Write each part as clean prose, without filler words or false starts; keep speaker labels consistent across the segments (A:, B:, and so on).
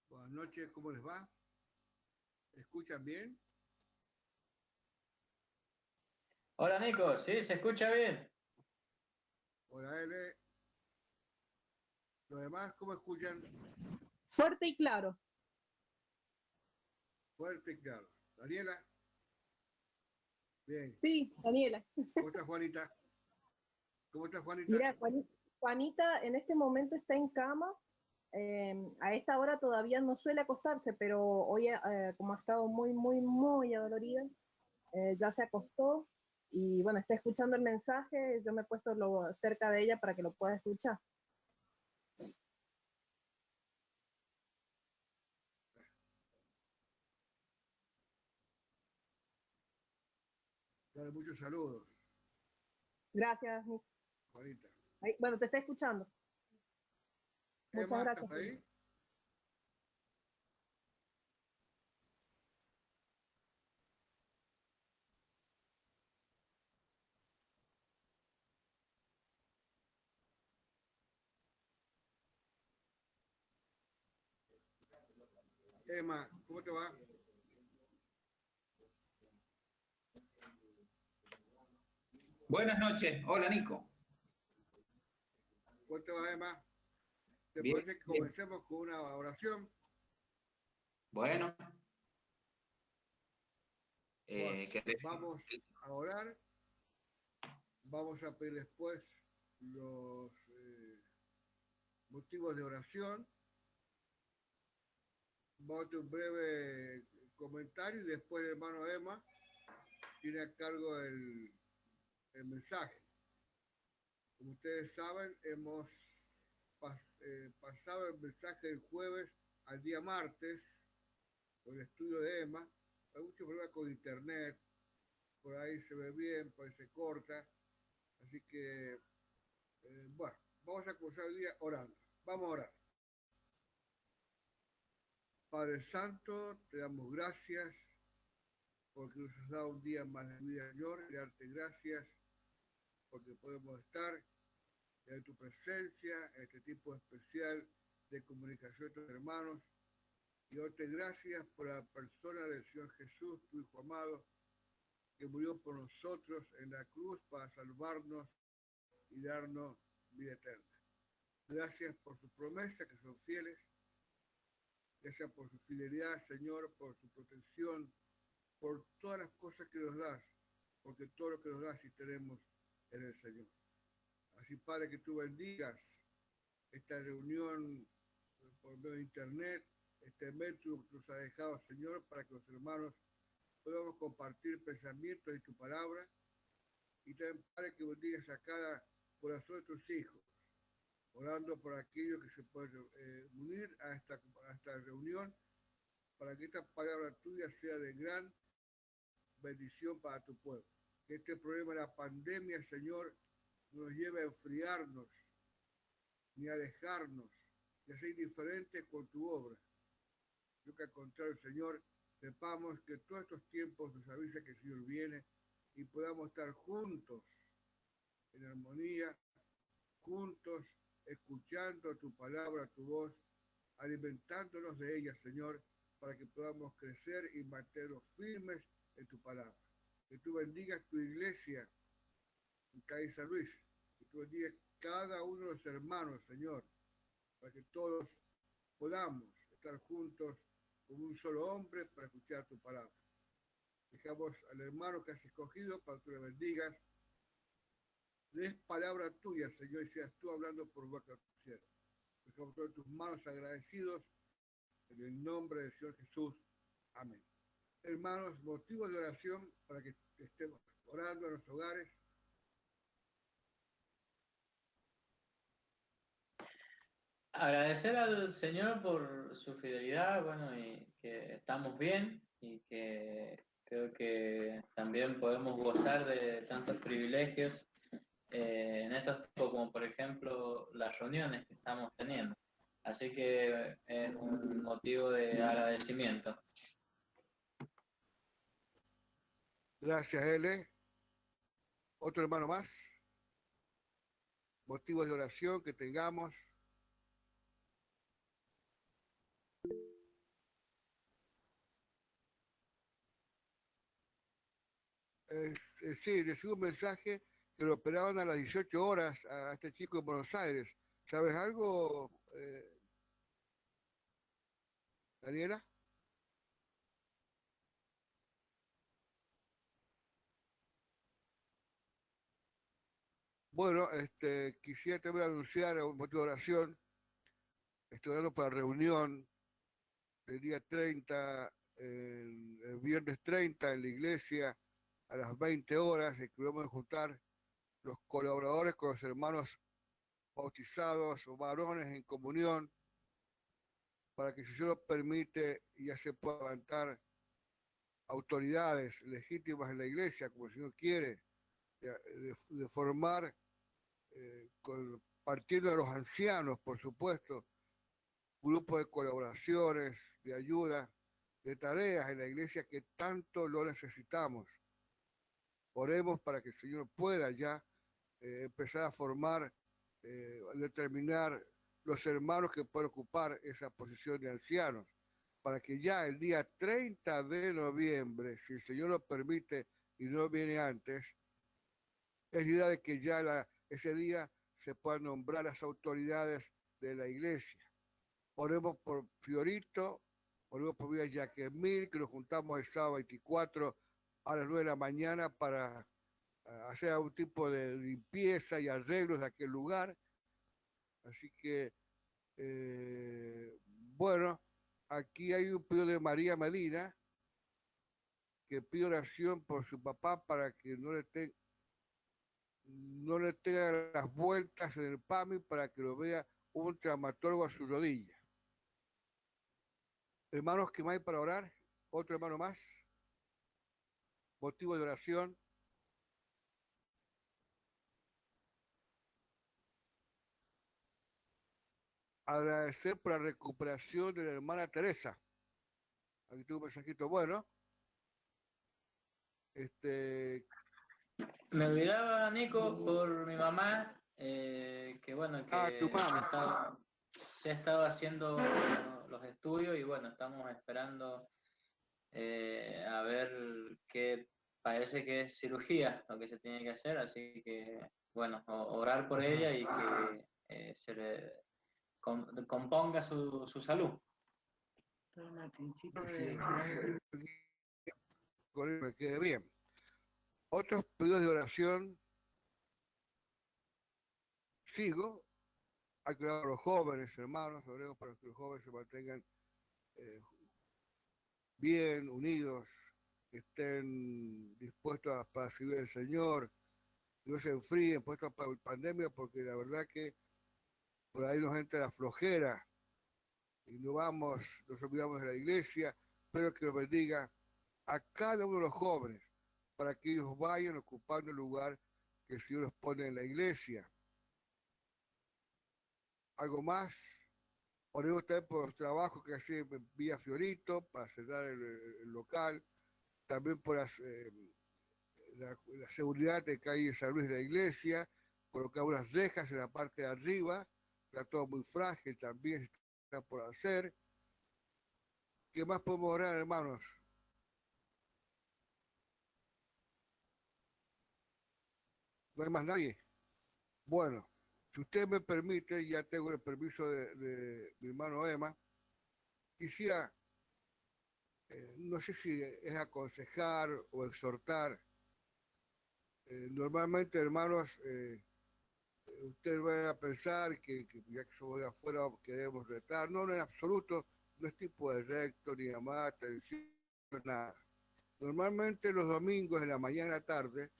A: Buenas noches, ¿cómo les va? ¿Escuchan bien?
B: Hola Nico, sí, se escucha bien.
A: Hola L. Los demás, ¿cómo escuchan?
C: Fuerte y claro.
A: Fuerte y claro. Daniela. Bien.
C: Sí, Daniela.
A: ¿Cómo estás, Juanita? ¿Cómo estás, Juanita?
C: Mira, Juanita en este momento está en cama. A esta hora todavía no suele acostarse, pero hoy, como ha estado muy adolorida, ya se acostó y bueno, está escuchando el mensaje. Yo me he puesto cerca de ella para que lo pueda escuchar.
A: Dale muchos saludos,
C: Gracias,
A: Juanita.
C: bueno, te está escuchando. Muchas
A: Emma,
C: gracias.
A: ¿estás ahí? Emma, ¿cómo te va?
D: Buenas noches, hola Nico.
A: ¿Cómo te va, Emma? ¿Te
D: Bien,
A: parece que
D: bien.
A: comencemos con una oración?
D: Bueno,
A: Bueno,
D: ¿querés?
A: vamos a orar. Vamos a pedir después los motivos de oración. Vamos a hacer un breve comentario y después el hermano Emma tiene a cargo el mensaje. Como ustedes saben, hemos pasado el mensaje del jueves al día martes por el estudio de Emma. Hay muchos problemas con internet, por ahí se ve bien, por ahí se corta. Así que, bueno, vamos a comenzar el día orando. Vamos a orar. Padre Santo, te damos gracias porque nos has dado un día más de vida, Señor, y darte gracias porque podemos estar en tu presencia, en este tipo especial de comunicación con tus hermanos. Y darte gracias por la persona del Señor Jesús, tu Hijo amado, que murió por nosotros en la cruz para salvarnos y darnos vida eterna. Gracias por sus promesas que son fieles. Gracias por su fidelidad, Señor, por su protección, por todas las cosas que nos das, porque todo lo que nos das y tenemos en el Señor. Así, Padre, que tú bendigas esta reunión por medio de internet, este método que nos ha dejado, Señor, para que los hermanos podamos compartir pensamientos y tu palabra. Y también, Padre, que bendigas a cada corazón de tus hijos, orando por aquellos que se pueden unir a esta reunión, para que esta palabra tuya sea de gran bendición para tu pueblo. Que este problema de la pandemia, Señor, no nos lleve a enfriarnos, ni a alejarnos, ni a ser indiferentes con tu obra. Yo que al contrario, Señor, sepamos que todos estos tiempos nos avisa que el Señor viene y podamos estar juntos en armonía, juntos escuchando tu palabra, tu voz, alimentándonos de ella, Señor, para que podamos crecer y mantenernos firmes en tu palabra. Que tú bendigas tu iglesia en Calle San Luis, que tú bendigas cada uno de los hermanos, Señor, para que todos podamos estar juntos como un solo hombre para escuchar tu palabra. Dejamos al hermano que has escogido para que lo bendigas. Es palabra tuya, Señor, y seas tú hablando por boca de tu siervo. Dejamos todas tus manos agradecidos En el nombre del Señor Jesús. Amén. Hermanos, motivos de oración para que estemos orando en los hogares.
B: Agradecer al Señor por su fidelidad, bueno, y que estamos bien y que creo que también podemos gozar de tantos privilegios en estos tiempos, como por ejemplo las reuniones que estamos teniendo. Así que es un motivo de agradecimiento.
A: Gracias, L. Otro hermano más. Motivos de oración que tengamos. Sí, recibí un mensaje que lo operaban a las 18 horas a este chico en Buenos Aires. ¿Sabes algo, Daniela? Bueno, quisiera también anunciar un motivo de oración. Estoy dando para reunión el día 30, el viernes 30 en la iglesia a las 20 horas, en que vamos a juntar los colaboradores con los hermanos bautizados o varones en comunión, para que si Dios lo permite ya se pueda levantar autoridades legítimas en la iglesia, como el Señor quiere, de formar, partiendo de los ancianos, por supuesto, grupo de colaboraciones, de ayuda, de tareas en la iglesia que tanto lo necesitamos. Oremos para que el Señor pueda ya empezar a formar, determinar los hermanos que pueden ocupar esa posición de ancianos, para que ya el día 30 de noviembre, si el Señor lo permite y no viene antes, es la idea de que ya ese día se puedan nombrar las autoridades de la iglesia. Oremos por Fiorito, oremos por Villa Yaquemil, que nos juntamos el sábado 24 a las 9 de la mañana para hacer algún tipo de limpieza y arreglos de aquel lugar. Así que, bueno, aquí hay un pedido de María Medina, que pide oración por su papá para que no le tenga las vueltas en el PAMI, para que lo vea un traumatólogo a su rodilla. Hermanos, ¿qué más hay para orar? Otro hermano más. Motivo de oración. Agradecer por la recuperación de la hermana Teresa. Aquí tuve un mensajito bueno.
B: Me olvidaba, Nico, por mi mamá, que bueno,
A: Tu
B: que
A: mamá.
B: se ha estado haciendo los estudios y bueno, estamos esperando a ver qué parece que es cirugía lo que se tiene que hacer, así que bueno, orar por ella y que se le componga su salud.
A: Me quede bien. Otros pedidos de oración. Sigo. Hay que orar a los jóvenes, hermanos. Oremos para que los jóvenes se mantengan bien, unidos, que estén dispuestos para servir al Señor, que no se enfríen, puestos para la pandemia, porque la verdad que por ahí nos entra la flojera y nos olvidamos de la iglesia. Espero que los bendiga a cada uno de los jóvenes para que ellos vayan ocupando el lugar que el Señor los pone en la iglesia. Algo más. Oremos también por los trabajos que hace Vía Fiorito para cerrar el local. También por la seguridad de que hay en San Luis de la iglesia. Colocar unas rejas en la parte de arriba. Está todo muy frágil, también está por hacer. ¿Qué más podemos orar, hermanos? ¿No hay más nadie? Bueno, si usted me permite, ya tengo el permiso de mi hermano Emma, quisiera, no sé si es aconsejar o exhortar. Normalmente, hermanos, ustedes van a pensar que ya que somos de afuera queremos retar. No, no en absoluto. no es tipo de recto, ni llamada atención, nada. Normalmente los domingos en la mañana tarde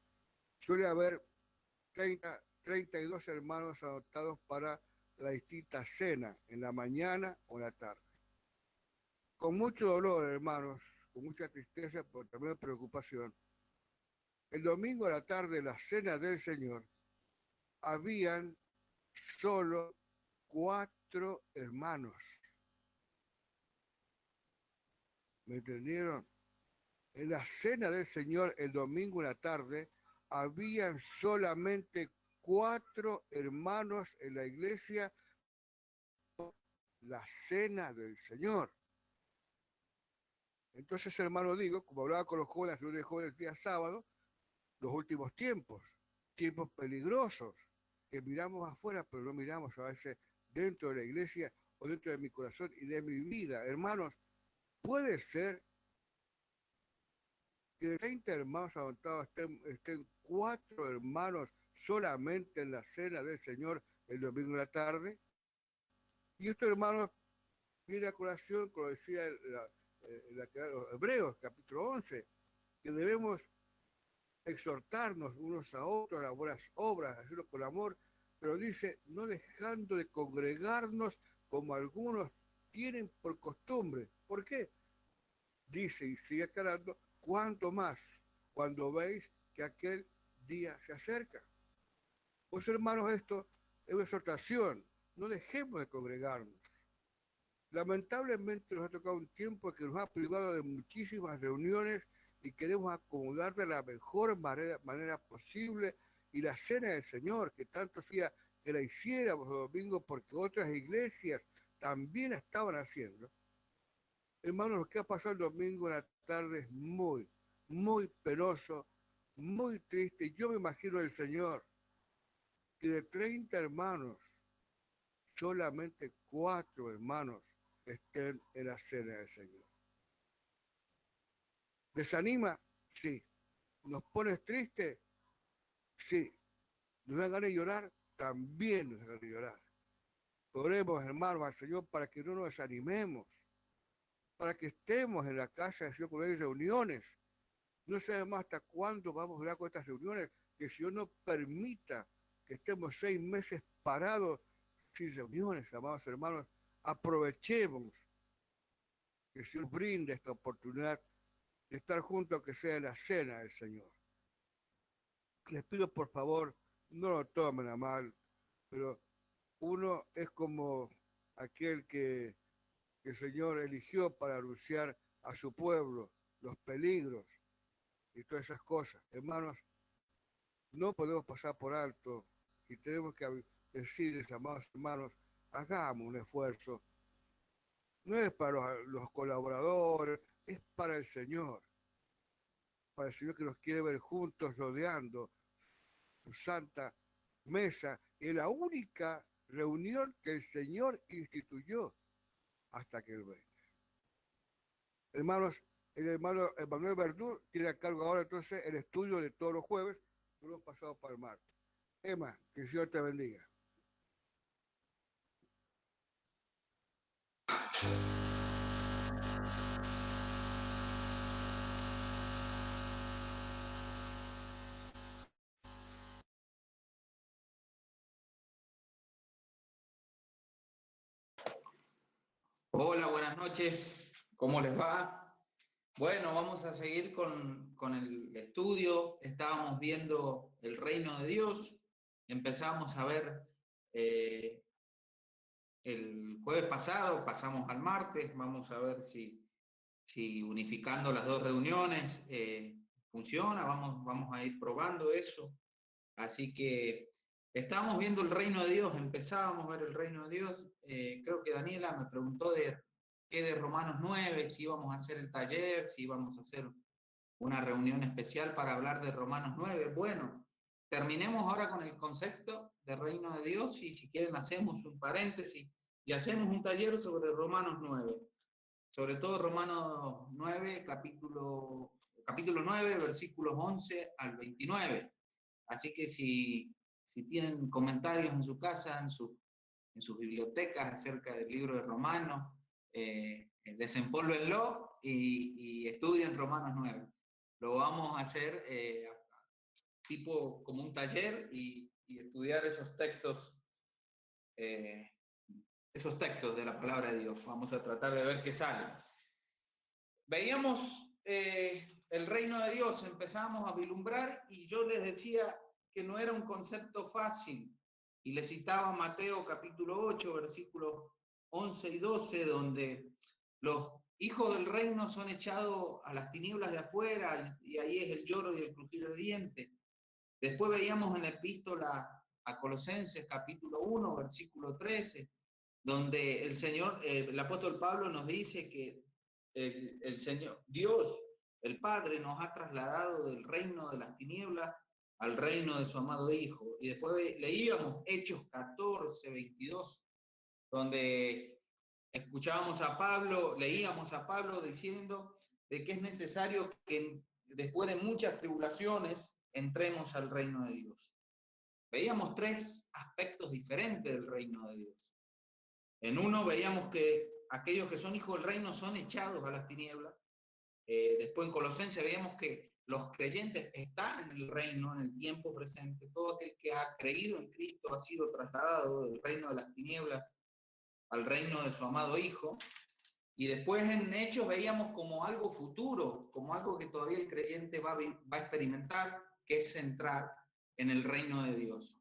A: suele haber 32 hermanos adoptados para la distinta cena, en la mañana o en la tarde. Con mucho dolor, hermanos, con mucha tristeza, pero también preocupación, el domingo a la tarde, la cena del Señor, habían solo 4 hermanos. ¿Me entendieron? En la cena del Señor, el domingo en la tarde, habían solamente 4 hermanos en la iglesia, la cena del Señor. Entonces, hermano, digo, como hablaba con los jóvenes, los jóvenes el día sábado, los últimos tiempos peligrosos, que miramos afuera, pero no miramos a veces dentro de la iglesia o dentro de mi corazón y de mi vida. Hermanos, puede ser que de 30 hermanos adoptados estén 4 hermanos solamente en la cena del Señor el domingo en la tarde. Y estos hermanos viene a colación, como decía los Hebreos, capítulo 11, que debemos exhortarnos unos a otros a las buenas obras, hacerlo con amor, pero dice, no dejando de congregarnos como algunos tienen por costumbre. ¿Por qué? Dice y sigue aclarando, cuanto más cuando veis que aquel día se acerca. Pues hermanos, esto es una exhortación, no dejemos de congregarnos. Lamentablemente nos ha tocado un tiempo que nos ha privado de muchísimas reuniones y queremos acomodar de la mejor manera posible, y la cena del Señor, que tanto hacía que la hiciéramos los domingos porque otras iglesias también estaban haciendo. Hermanos, lo que ha pasado el domingo en la tarde es muy, muy penoso, muy triste. Yo me imagino el Señor que de 30 hermanos, solamente 4 hermanos estén en la cena del Señor. ¿Desanima? Sí. ¿Nos pones triste? Sí. ¿Nos da ganas de llorar? También nos da ganas de llorar. Oremos, hermanos, al Señor para que no nos desanimemos, para que estemos en la casa del Señor cuando hay reuniones. No sabemos hasta cuándo vamos a durar con estas reuniones, que el Señor no permita que estemos 6 meses parados sin reuniones, amados hermanos. Aprovechemos que el Señor brinde esta oportunidad de estar juntos, que sea en la cena del Señor. Les pido por favor, no lo tomen a mal, pero uno es como aquel que el Señor eligió para anunciar a su pueblo los peligros y todas esas cosas. Hermanos, no podemos pasar por alto y tenemos que decirles, amados hermanos, hagamos un esfuerzo. No es para los colaboradores, es para el Señor. Para el Señor que nos quiere ver juntos rodeando su santa mesa, en la única reunión que el Señor instituyó hasta que Él venga. Hermanos, el hermano Emanuel Verdú tiene a cargo ahora entonces el estudio de todos los jueves, no lo hemos pasado para el martes. Emma, que el Señor te bendiga.
D: Hola, buenas noches. ¿Cómo les va? Bueno, vamos a seguir con el estudio. Estábamos viendo el reino de Dios. Empezamos a ver el jueves pasado, pasamos al martes. Vamos a ver si unificando las dos reuniones funciona. Vamos a ir probando eso. Así que estábamos viendo el reino de Dios, empezábamos a ver el reino de Dios. Creo que Daniela me preguntó de Romanos 9, si íbamos a hacer el taller, si íbamos a hacer una reunión especial para hablar de Romanos 9. Bueno, terminemos ahora con el concepto de reino de Dios y si quieren hacemos un paréntesis y hacemos un taller sobre Romanos 9. Sobre todo Romanos 9, capítulo 9, versículos 11 al 29. Así que si tienen comentarios en su casa, en sus bibliotecas acerca del libro de Romanos, desempólvenlo y estudien Romanos 9. Lo vamos a hacer tipo como un taller y estudiar esos textos de la palabra de Dios. Vamos a tratar de ver qué sale. Veíamos el reino de Dios, empezamos a vislumbrar y yo les decía que no era un concepto fácil. Y les citaba Mateo capítulo 8, versículos 11 y 12, donde los hijos del reino son echados a las tinieblas de afuera y ahí es el lloro y el crujir de dientes. Después veíamos en la epístola a Colosenses capítulo 1, versículo 13, donde el apóstol Pablo nos dice que el Señor, Dios, el Padre, nos ha trasladado del reino de las tinieblas al reino de su amado Hijo. Y después leíamos Hechos 14, 22, donde escuchábamos a Pablo, leíamos a Pablo diciendo de que es necesario que después de muchas tribulaciones entremos al reino de Dios. Veíamos tres aspectos diferentes del reino de Dios. En uno veíamos que aquellos que son hijos del reino son echados a las tinieblas. Después en Colosenses veíamos que los creyentes están en el reino, en el tiempo presente. Todo aquel que ha creído en Cristo ha sido trasladado del reino de las tinieblas al reino de su amado Hijo. Y después en Hechos veíamos como algo futuro, como algo que todavía el creyente va a experimentar, que es entrar en el reino de Dios.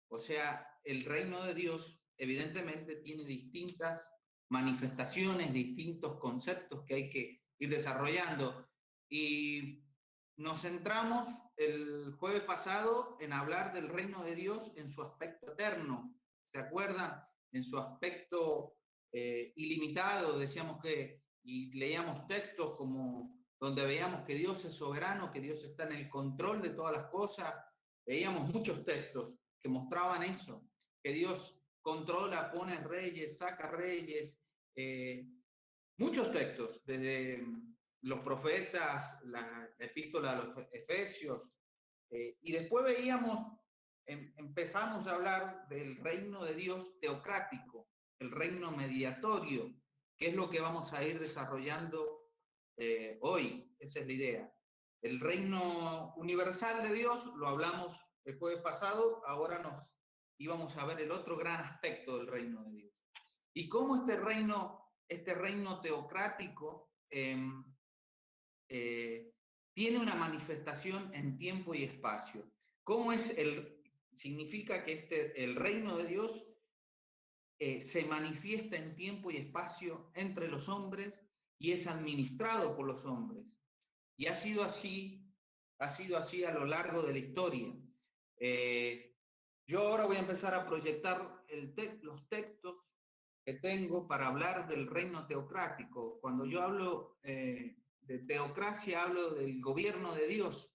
D: O sea, el reino de Dios evidentemente tiene distintas manifestaciones, distintos conceptos que hay que ir desarrollando. Y nos centramos el jueves pasado en hablar del reino de Dios en su aspecto eterno. ¿Se acuerdan? En su aspecto ilimitado, decíamos y leíamos textos como donde veíamos que Dios es soberano, que Dios está en el control de todas las cosas. Veíamos muchos textos que mostraban eso, que Dios controla, pone reyes, saca reyes, muchos textos, desde los profetas, la epístola a los Efesios, y después veíamos, empezamos a hablar del reino de Dios teocrático, el reino mediatorio, que es lo que vamos a ir desarrollando hoy, esa es la idea. El reino universal de Dios lo hablamos el jueves pasado, ahora nos íbamos a ver el otro gran aspecto del reino de Dios. Y cómo este reino teocrático tiene una manifestación en tiempo y espacio. ¿Cómo significa que el reino de Dios se manifiesta en tiempo y espacio entre los hombres y es administrado por los hombres? Y ha sido así a lo largo de la historia. Yo ahora voy a empezar a proyectar los textos que tengo para hablar del reino teocrático. Cuando yo hablo de teocracia, hablo del gobierno de Dios.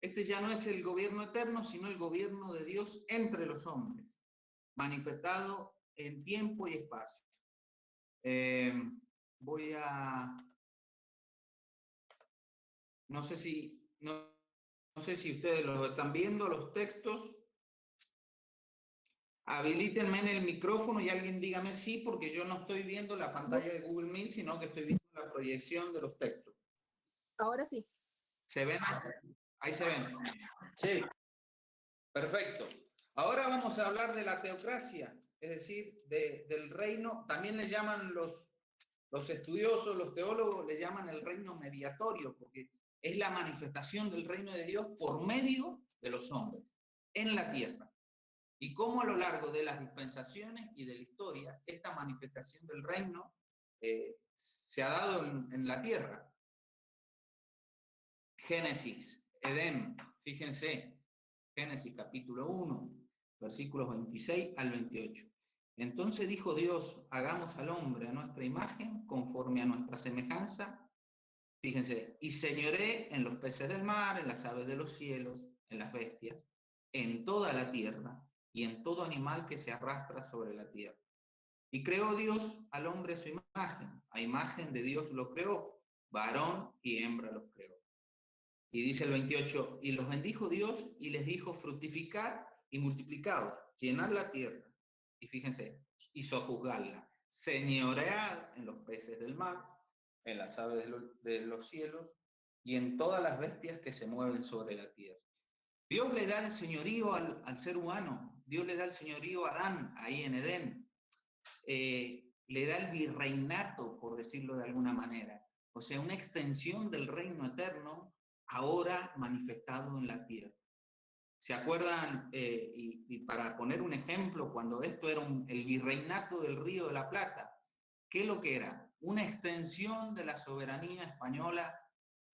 D: Este ya no es el gobierno eterno, sino el gobierno de Dios entre los hombres, manifestado en tiempo y espacio. No sé si ustedes los están viendo, los textos. Habilítenme en el micrófono y alguien dígame sí, porque yo no estoy viendo la pantalla de Google Meet, sino que estoy viendo la proyección de los textos.
C: Ahora sí.
D: ¿Se ven? Ahí se ven.
B: Sí.
D: Perfecto. Ahora vamos a hablar de la teocracia, es decir, del reino. También le llaman los estudiosos, los teólogos, le llaman el reino mediatorio, porque es la manifestación del reino de Dios por medio de los hombres en la tierra. Y cómo a lo largo de las dispensaciones y de la historia, esta manifestación del reino se ha dado en la tierra. Génesis, Edén, fíjense, Génesis capítulo 1, versículos 26 al 28. Entonces dijo Dios, hagamos al hombre a nuestra imagen, conforme a nuestra semejanza. Fíjense, y señoré en los peces del mar, en las aves de los cielos, en las bestias, en toda la tierra, y en todo animal que se arrastra sobre la tierra. Y creó Dios al hombre a su imagen de Dios lo creó, varón y hembra los creó. Y dice el 28, y los bendijo Dios y les dijo, fructificad y multiplicaos, llenad la tierra. Y fíjense, y sojuzgadla, señorear en los peces del mar, en las aves de los cielos y en todas las bestias que se mueven sobre la tierra. Dios le da el señorío al ser humano, Dios le da el señorío a Adán, ahí en Edén, le da el virreinato, por decirlo de alguna manera, o sea, una extensión del reino eterno, ahora manifestado en la tierra. ¿Se acuerdan? Y para poner un ejemplo, cuando esto era el virreinato del Río de la Plata, ¿qué es lo que era? Una extensión de la soberanía española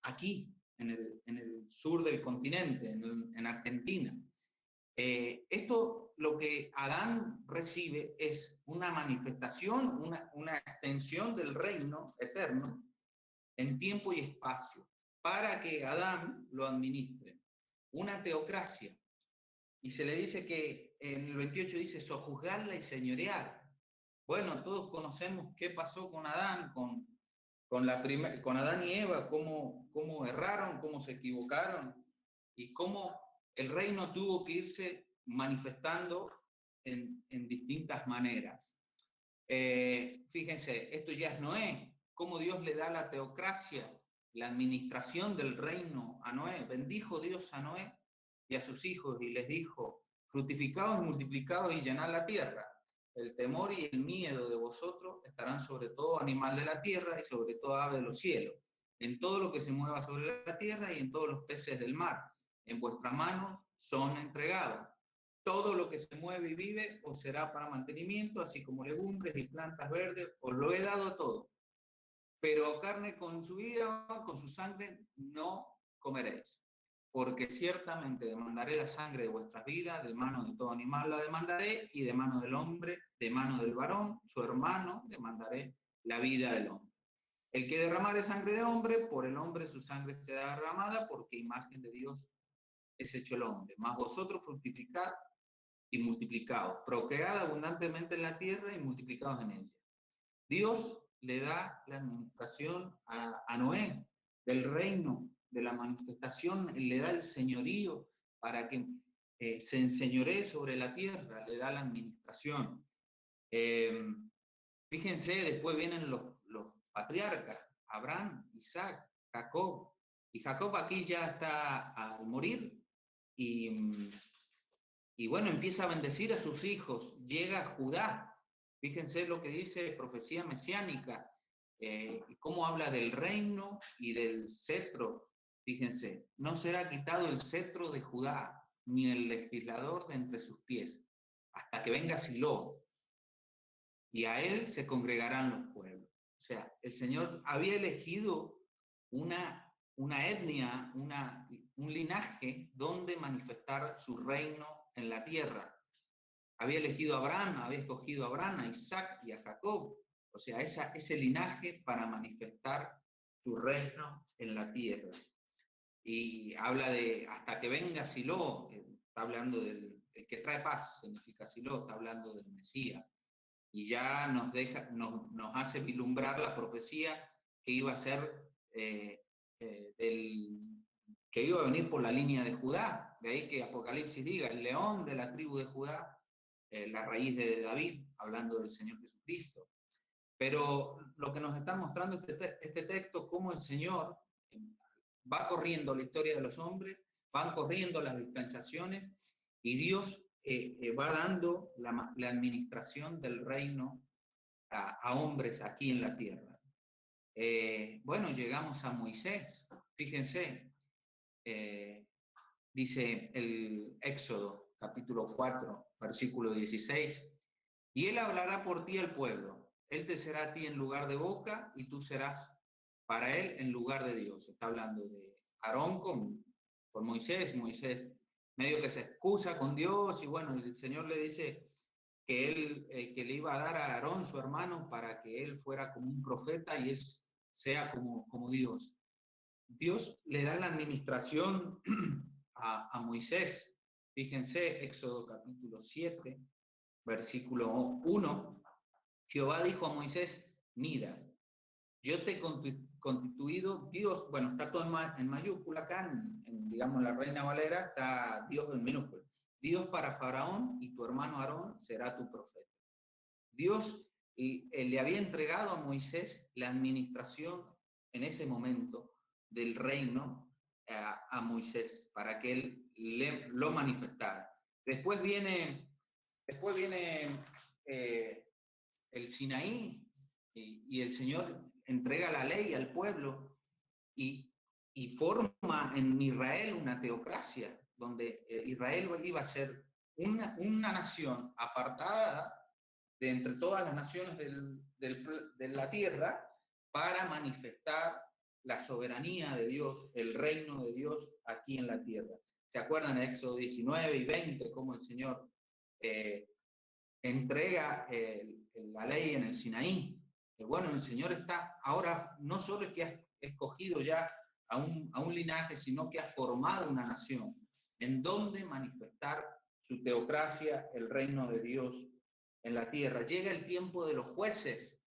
D: aquí, en el sur del continente, en Argentina. Esto, lo que Adán recibe es una manifestación, una extensión del reino eterno en tiempo y espacio, para que Adán lo administre. Una teocracia. Y se le dice que en el 28 dice sojuzgarla y señorear. Bueno, todos conocemos qué pasó con Adán, con Adán y Eva, cómo erraron, cómo se equivocaron y cómo el reino tuvo que irse manifestando en distintas maneras. Fíjense, esto ya es Noé, cómo Dios le da la teocracia, la administración del reino a Noé. Bendijo Dios a Noé y a sus hijos y les dijo: fructificaos y multiplicaos y llenad la tierra. El temor y el miedo de vosotros estarán sobre todo animal de la tierra y sobre todo ave de los cielos, en todo lo que se mueva sobre la tierra y en todos los peces del mar. En vuestras manos son entregados. Todo lo que se mueve y vive os será para mantenimiento, así como legumbres y plantas verdes, os lo he dado todo. Pero carne con su vida, con su sangre, no comeréis. Porque ciertamente demandaré la sangre de vuestras vidas, de mano de todo animal la demandaré, y de mano del hombre, de mano del varón, su hermano, demandaré la vida del hombre. El que derramare sangre de hombre, por el hombre su sangre será derramada, porque imagen de Dios es hecho el hombre. Mas vosotros fructificad y multiplicaos, procread abundantemente en la tierra y multiplicaos en ella. Dios le da la administración a Noé del reino, de la manifestación, le da el señorío para que se enseñoree sobre la tierra, le da la administración. Fíjense, después vienen los patriarcas, Abraham, Isaac, Jacob, y Jacob aquí ya está al morir, y bueno, empieza a bendecir a sus hijos, llega Judá. Fíjense lo que dice profecía mesiánica, cómo habla del reino y del cetro. Fíjense, no será quitado el cetro de Judá, ni el legislador de entre sus pies, hasta que venga Silo, y a él se congregarán los pueblos. O sea, el Señor había elegido una etnia, un linaje donde manifestar su reino en la tierra. Había elegido a Abraham, había escogido a Abraham, a Isaac y a Jacob. O sea, ese linaje para manifestar su reino en la tierra. Y habla de hasta que venga Silo, está hablando del el que trae paz, significa Silo, está hablando del Mesías. Y ya nos hace vislumbrar la profecía que iba a ser que iba a venir por la línea de Judá. De ahí que Apocalipsis diga, el león de la tribu de Judá, la raíz de David, hablando del Señor Jesucristo. Pero lo que nos está mostrando este texto, cómo el Señor va corriendo la historia de los hombres, van corriendo las dispensaciones, y Dios va dando la administración del reino a hombres aquí en la tierra. Bueno, llegamos a Moisés. Fíjense, dice el Éxodo, capítulo 4, versículo 16, y él hablará por ti al pueblo. Él te será a ti en lugar de boca, y tú serás para él en lugar de Dios. Está hablando de Aarón con Moisés. Moisés medio que se excusa con Dios, y bueno, el Señor le dice que que le iba a dar a Aarón, su hermano, para que él fuera como un profeta y él sea como Dios. Dios le da la administración a Moisés. Fíjense, Éxodo capítulo 7, versículo 1. Jehová dijo a Moisés: mira, yo te he constituido Dios. Bueno, está todo en mayúscula acá, digamos, la Reina Valera, está Dios en minúscula. Dios para Faraón, y tu hermano Aarón será tu profeta. Dios le había entregado a Moisés la administración en ese momento del reino a Moisés para que él lo manifestara. Después viene el Sinaí y el Señor entrega la ley al pueblo y forma en Israel una teocracia, donde Israel iba a ser una nación apartada de entre todas las naciones de la tierra para manifestar la soberanía de Dios, el reino de Dios aquí en la tierra. ¿Se acuerdan en Éxodo 19 y 20 cómo el Señor entrega la ley en el Sinaí? Bueno, el Señor está ahora, no solo es que ha escogido ya a un linaje, sino que ha formado una nación en donde manifestar su teocracia, el reino de Dios en la tierra. Llega el tiempo de los jueces.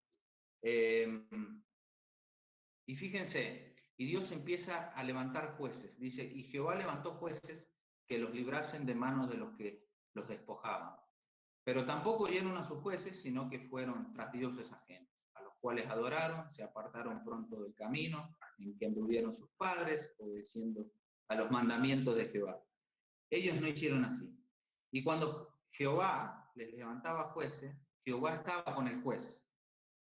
D: Y fíjense, y Dios empieza a levantar jueces. Dice, y Jehová levantó jueces que los librasen de manos de los que los despojaban. Pero tampoco oyeron a sus jueces, sino que fueron tras dioses ajenos, a los cuales adoraron, se apartaron pronto del camino en que anduvieron sus padres, obedeciendo a los mandamientos de Jehová. Ellos no hicieron así. Y cuando Jehová les levantaba jueces, Jehová estaba con el juez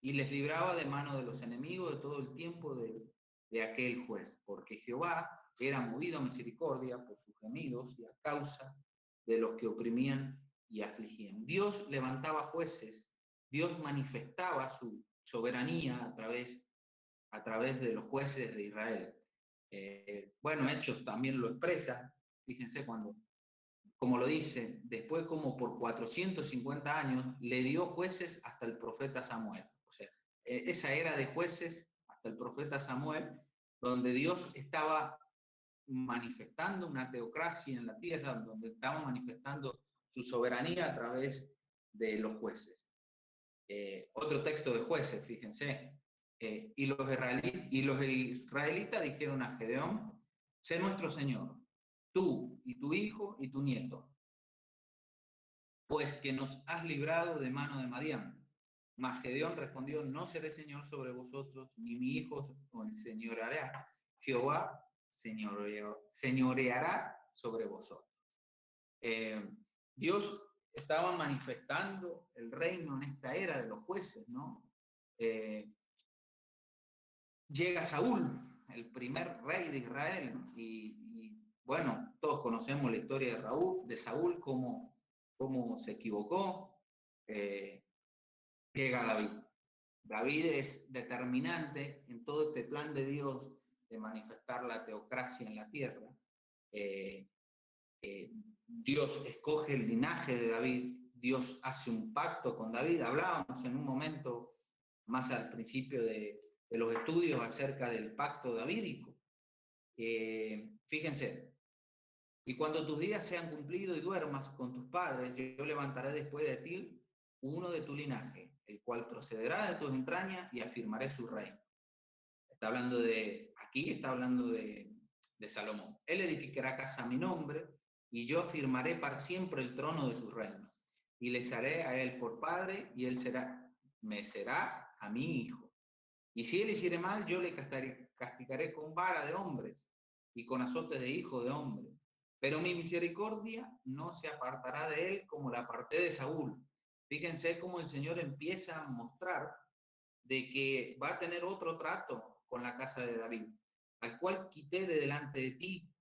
D: y les libraba de mano de los enemigos de todo el tiempo de aquel juez, porque Jehová era movido a misericordia por sus gemidos y a causa de los que oprimían y afligían. Dios levantaba jueces, Dios manifestaba su soberanía a través de los jueces de Israel. Bueno, Hechos también lo expresa, fíjense como lo dice, después como por 450 años le dio jueces hasta el profeta Samuel. O sea, esa era de jueces hasta el profeta Samuel, donde Dios estaba manifestando una teocracia en la tierra, donde estaba manifestando su soberanía a través de los jueces. Otro texto de jueces, fíjense. Y los israelitas dijeron a Gedeón, sé nuestro Señor, tú y tu hijo y tu nieto, pues que nos has librado de mano de Madián. Mas Gedeón respondió, no seré señor sobre vosotros, ni mi hijo os enseñoreará. Jehová señoreará sobre vosotros. Dios estaba manifestando el reino en esta era de los jueces, ¿no? Llega Saúl, el primer rey de Israel, y bueno, todos conocemos la historia de Saúl, cómo se equivocó. Llega David. David es determinante en todo este plan de Dios de manifestar la teocracia en la tierra. Dios escoge el linaje de David, Dios hace un pacto con David. Hablábamos en un momento más al principio de los estudios acerca del pacto davídico. Fíjense, y cuando tus días sean cumplidos y duermas con tus padres, yo levantaré después de ti uno de tu linaje, el cual procederá de tus entrañas y afirmaré su reino. Aquí está hablando de Salomón. Él edificará casa a mi nombre y yo afirmaré para siempre el trono de su reino. Y les haré a él por padre y él me será a mi hijo. Y si él hiciere mal, yo le castigaré con vara de hombres y con azotes de hijo de hombre. Pero mi misericordia no se apartará de él como la aparté de Saúl. Fíjense cómo el Señor empieza a mostrar de que va a tener otro trato con la casa de David, al cual quité de delante de ti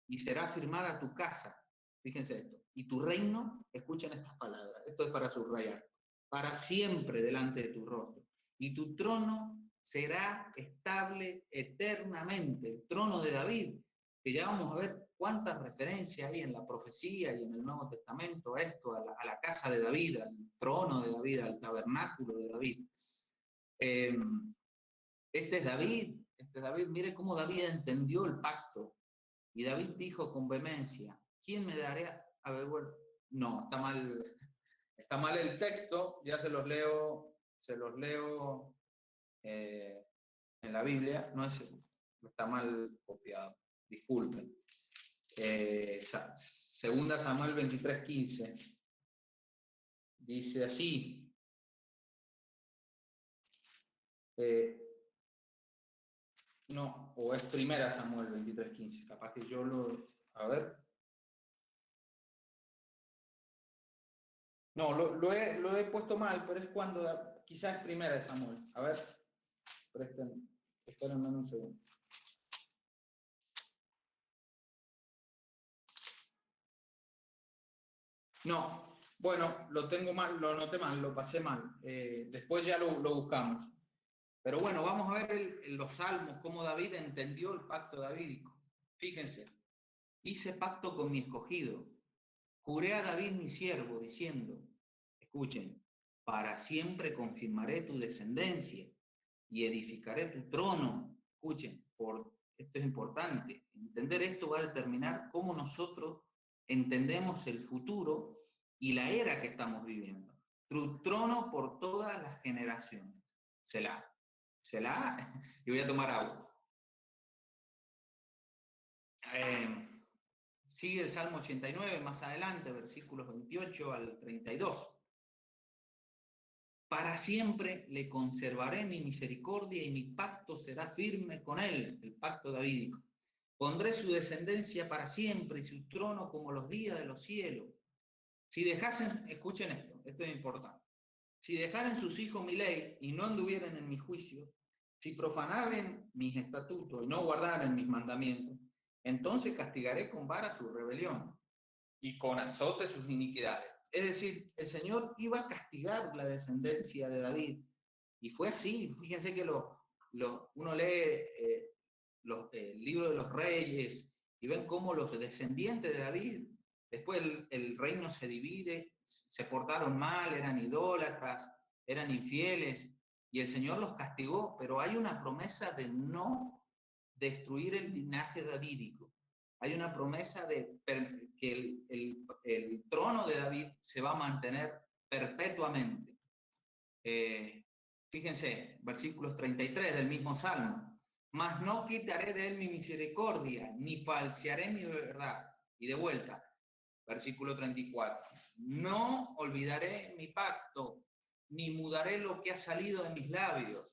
D: y será firmada tu casa. Fíjense esto. Y tu reino, escuchen estas palabras, esto es para subrayar, para siempre delante de tu rostro. Y tu trono será estable eternamente, el trono de David, que ya vamos a ver cuántas referencias hay en la profecía y en el Nuevo Testamento a esto, a la casa de David, al trono de David, al tabernáculo de David. Este es David, mire cómo David entendió el pacto. Y David dijo con vehemencia, ¿quién me dará? A ver, bueno, no, está mal el texto, ya se los leo en la Biblia, está mal copiado, disculpen. Segunda Samuel 23:15, dice así, No, o es primera Samuel 23:15, capaz que yo lo... A ver. No, lo he puesto mal, pero es cuando... Quizás es primera de Samuel. A ver, espérenme un segundo. No, bueno, lo tengo mal, lo anoté mal, lo pasé mal. Después ya lo buscamos. Pero bueno, vamos a ver los salmos, cómo David entendió el pacto davídico. Fíjense, hice pacto con mi escogido. Juré a David mi siervo, diciendo, escuchen, para siempre confirmaré tu descendencia y edificaré tu trono. Escuchen, esto es importante. Entender esto va a determinar cómo nosotros entendemos el futuro y la era que estamos viviendo. Tu trono por todas las generaciones. Selah. Y voy a tomar agua. Sigue el Salmo 89 más adelante, versículos 28 al 32. Para siempre le conservaré mi misericordia y mi pacto será firme con él, el pacto davídico. Pondré su descendencia para siempre y su trono como los días de los cielos. Si dejasen, escuchen esto es importante. Si dejaren sus hijos mi ley y no anduvieran en mi juicio, si profanaren mis estatutos y no guardaren mis mandamientos, entonces castigaré con vara su rebelión y con azote sus iniquidades. Es decir, el Señor iba a castigar la descendencia de David. Y fue así. Fíjense que uno lee el libro de los reyes y ven cómo los descendientes de David, después el reino se divide, se portaron mal, eran idólatras, eran infieles, y el Señor los castigó, pero hay una promesa de no destruir el linaje davídico. Hay una promesa de que el trono de David se va a mantener perpetuamente. Fíjense, versículos 33 del mismo Salmo. Mas no quitaré de él mi misericordia, ni falsearé mi verdad. Y de vuelta, versículo 34. No olvidaré mi pacto, ni mudaré lo que ha salido de mis labios.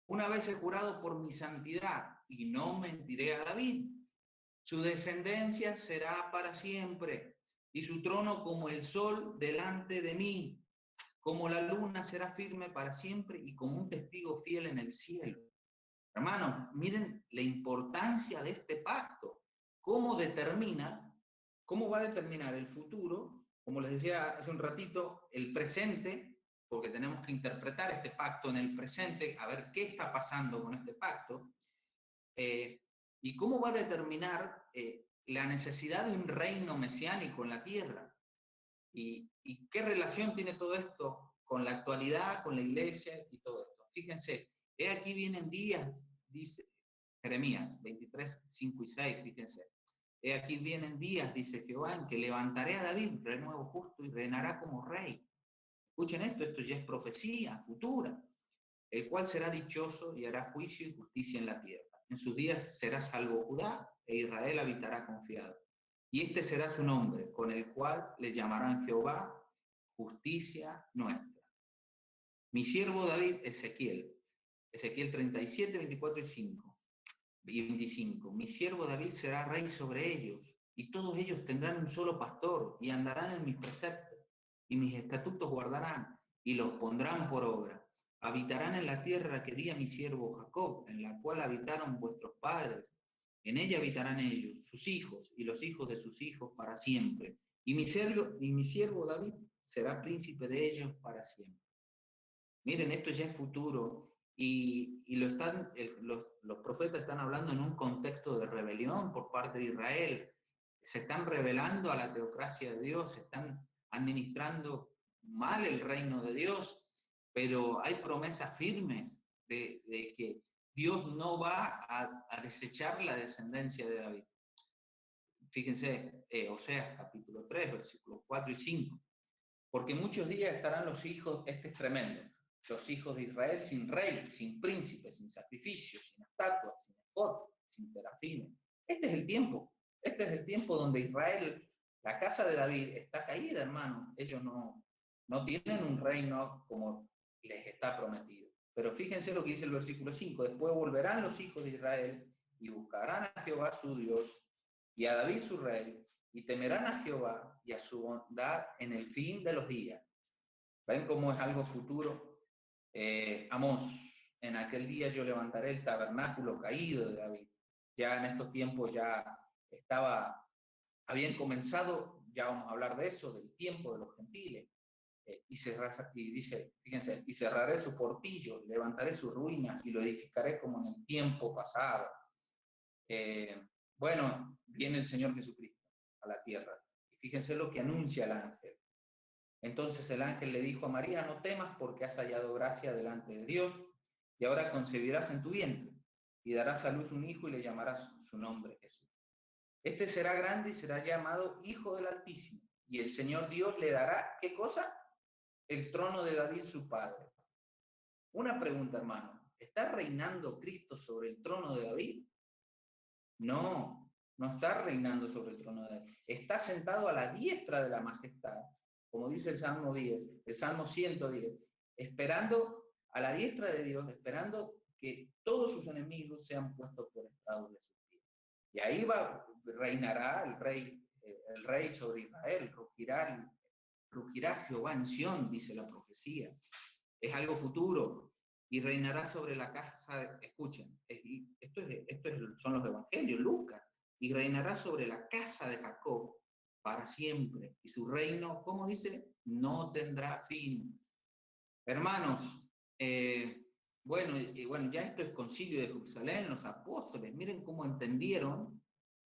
D: Una vez he jurado por mi santidad, y no mentiré a David. Su descendencia será para siempre, y su trono como el sol delante de mí. Como la luna será firme para siempre, y como un testigo fiel en el cielo. Hermanos, miren la importancia de este pacto. ¿Cómo va a determinar el futuro? Como les decía hace un ratito, el presente, porque tenemos que interpretar este pacto en el presente, a ver qué está pasando con este pacto. ¿Y cómo va a determinar la necesidad de un reino mesiánico en la tierra? ¿Y qué relación tiene todo esto con la actualidad, con la iglesia y todo esto? Fíjense, aquí vienen días, dice Jeremías 23, 5 y 6, fíjense. Aquí vienen días, dice Jehová, en que levantaré a David, renuevo justo, y reinará como rey. Escuchen esto ya es profecía futura, el cual será dichoso y hará juicio y justicia en la tierra. En sus días será salvo Judá, e Israel habitará confiado. Y este será su nombre, con el cual le llamarán Jehová, justicia nuestra. Mi siervo David, Ezequiel 37, 24 y 5 y 25. Mi siervo David será rey sobre ellos, y todos ellos tendrán un solo pastor, y andarán en mis preceptos, y mis estatutos guardarán, y los pondrán por obra. Habitarán en la tierra que di a mi siervo Jacob, en la cual habitaron vuestros padres. En ella habitarán ellos, sus hijos, y los hijos de sus hijos para siempre. Y mi siervo David será príncipe de ellos para siempre. Miren, esto ya es futuro. Y los profetas están hablando en un contexto de rebelión por parte de Israel. Se están rebelando a la teocracia de Dios, se están administrando mal el reino de Dios, pero hay promesas firmes de que Dios no va a desechar la descendencia de David. Fíjense, Oseas capítulo 3, versículos 4 y 5. Porque muchos días estarán los hijos, este es tremendo, los hijos de Israel sin rey, sin príncipe, sin sacrificio, sin estatuas, sin efod, sin terafines. Este es el tiempo donde Israel, la casa de David, está caída, hermano. Ellos no tienen un reino como les está prometido. Pero fíjense lo que dice el versículo 5. Después volverán los hijos de Israel y buscarán a Jehová su Dios y a David su rey, y temerán a Jehová y a su bondad en el fin de los días. ¿Ven cómo es algo futuro? Amós, en aquel día yo levantaré el tabernáculo caído de David. Ya en estos tiempos ya habían comenzado, ya vamos a hablar de eso, del tiempo de los gentiles. Y dice, fíjense, y cerraré su portillo, levantaré sus ruinas y lo edificaré como en el tiempo pasado. Bueno, viene el Señor Jesucristo a la tierra. Y fíjense lo que anuncia el ángel. Entonces el ángel le dijo a María, no temas porque has hallado gracia delante de Dios, y ahora concebirás en tu vientre, y darás a luz un hijo y le llamarás su nombre Jesús. Este será grande y será llamado Hijo del Altísimo, y el Señor Dios le dará, ¿qué cosa? El trono de David su padre. Una pregunta, hermano, ¿está reinando Cristo sobre el trono de David? No, no está reinando sobre el trono de David. Está sentado a la diestra de la majestad, como dice el Salmo 10, el Salmo 110, esperando a la diestra de Dios, esperando que todos sus enemigos sean puestos por estrado de sus pies. Y ahí reinará el rey sobre Israel, rugirá Jehová en Sión, dice la profecía. Es algo futuro. Y reinará sobre la casa, escuchen, son los evangelios, Lucas, y reinará sobre la casa de Jacob para siempre, y su reino, ¿cómo dice? No tendrá fin. Hermanos, bueno, ya esto es concilio de Jerusalén, los apóstoles, miren cómo entendieron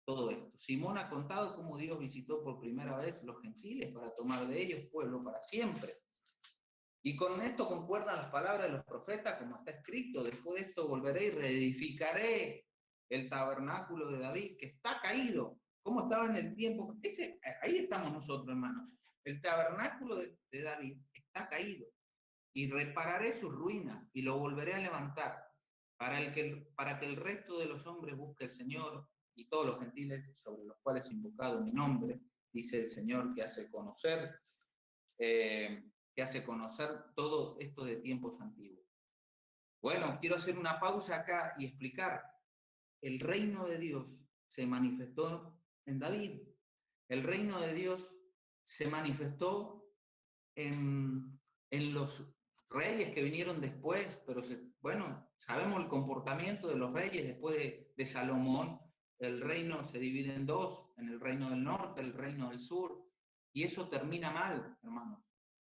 D: todo esto. Simón ha contado cómo Dios visitó por primera vez los gentiles para tomar de ellos pueblo para siempre. Y con esto concuerdan las palabras de los profetas, como está escrito, después de esto volveré y reedificaré el tabernáculo de David, que está caído. ¿Cómo estaba en el tiempo? Ahí estamos nosotros, hermanos. El tabernáculo de David está caído, y repararé sus ruinas, y lo volveré a levantar, para que el resto de los hombres busque al Señor, y todos los gentiles sobre los cuales he invocado mi nombre, dice el Señor, que hace conocer todo esto de tiempos antiguos. Bueno, quiero hacer una pausa acá y explicar. El reino de Dios se manifestó en David. El reino de Dios se manifestó en los reyes que vinieron después, pero sabemos el comportamiento de los reyes después de Salomón. El reino se divide en dos, en el reino del norte, el reino del sur, y eso termina mal, hermanos.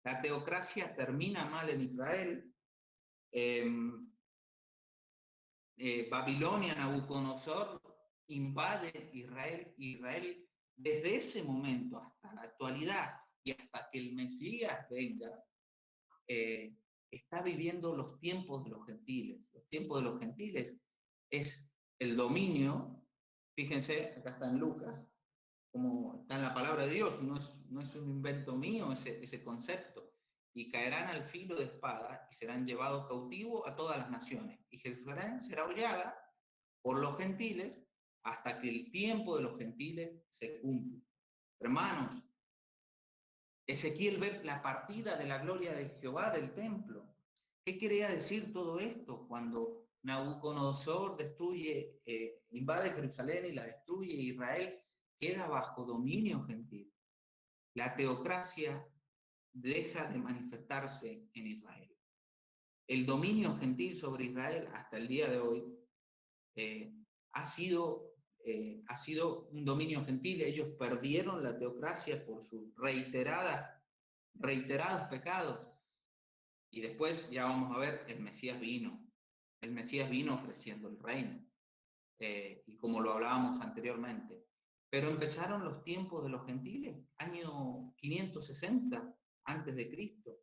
D: La teocracia termina mal en Israel. Babilonia, Nabucodonosor invade Israel. Israel desde ese momento hasta la actualidad y hasta que el Mesías venga, está viviendo los tiempos de los gentiles. Los tiempos de los gentiles es el dominio. Fíjense, acá está en Lucas, como está en la palabra de Dios, no es un invento mío ese concepto. Y caerán al filo de espada y serán llevados cautivos a todas las naciones. Y Jerusalén será hollada por los gentiles hasta que el tiempo de los gentiles se cumpla. Hermanos, Ezequiel ve la partida de la gloria de Jehová del templo. ¿Qué quería decir todo esto? Cuando Nabucodonosor invade Jerusalén y la destruye, Israel queda bajo dominio gentil. La teocracia deja de manifestarse en Israel. El dominio gentil sobre Israel hasta el día de hoy ha sido un dominio gentil. Ellos perdieron la teocracia por sus reiterados pecados. Y después ya vamos a ver, el Mesías vino. El Mesías vino ofreciendo el reino. Y como lo hablábamos anteriormente. Pero empezaron los tiempos de los gentiles, año 560 antes de Cristo.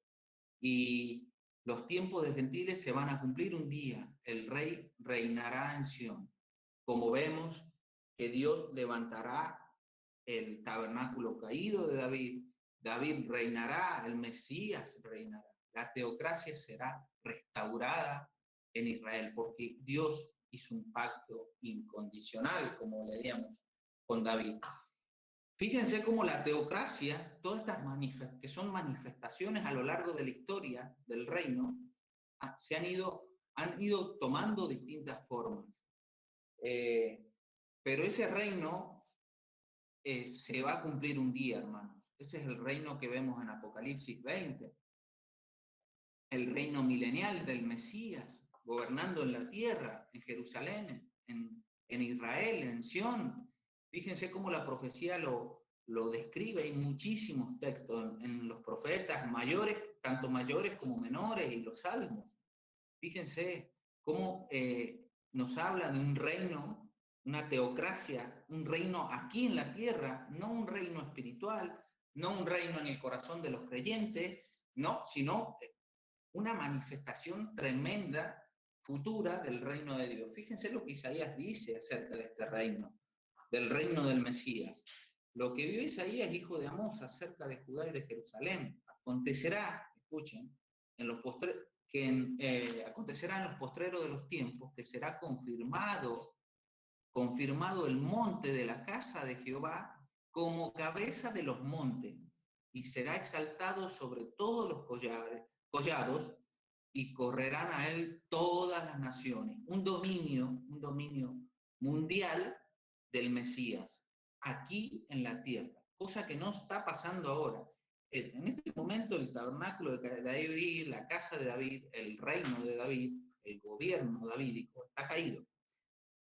D: Y los tiempos de gentiles se van a cumplir un día. El rey reinará en Sión. Como vemos que Dios levantará el tabernáculo caído de David. David reinará, el Mesías reinará. La teocracia será restaurada en Israel, porque Dios hizo un pacto incondicional, como leíamos con David. Fíjense cómo la teocracia, todas estas que son manifestaciones a lo largo de la historia del reino, han ido tomando distintas formas. Pero ese reino se va a cumplir un día, hermanos. Ese es el reino que vemos en Apocalipsis 20. El reino milenial del Mesías, gobernando en la tierra, en Jerusalén, en Israel, en Sión. Fíjense cómo la profecía lo describe. Hay muchísimos textos en los profetas, mayores, tanto mayores como menores, y los salmos. Fíjense cómo nos habla de un reino, una teocracia, un reino aquí en la tierra, no un reino espiritual, no un reino en el corazón de los creyentes, no, sino una manifestación tremenda, futura del reino de Dios. Fíjense lo que Isaías dice acerca de este reino, del reino del Mesías. Lo que vio Isaías, hijo de Amós, acerca de Judá y de Jerusalén, acontecerá, escuchen, acontecerá en los postreros de los tiempos, que será confirmado el monte de la casa de Jehová como cabeza de los montes, y será exaltado sobre todos los collados, y correrán a él todas las naciones. Un dominio mundial del Mesías, aquí en la tierra, cosa que no está pasando ahora. En este momento el tabernáculo de David, la casa de David, el reino de David, el gobierno davídico está caído.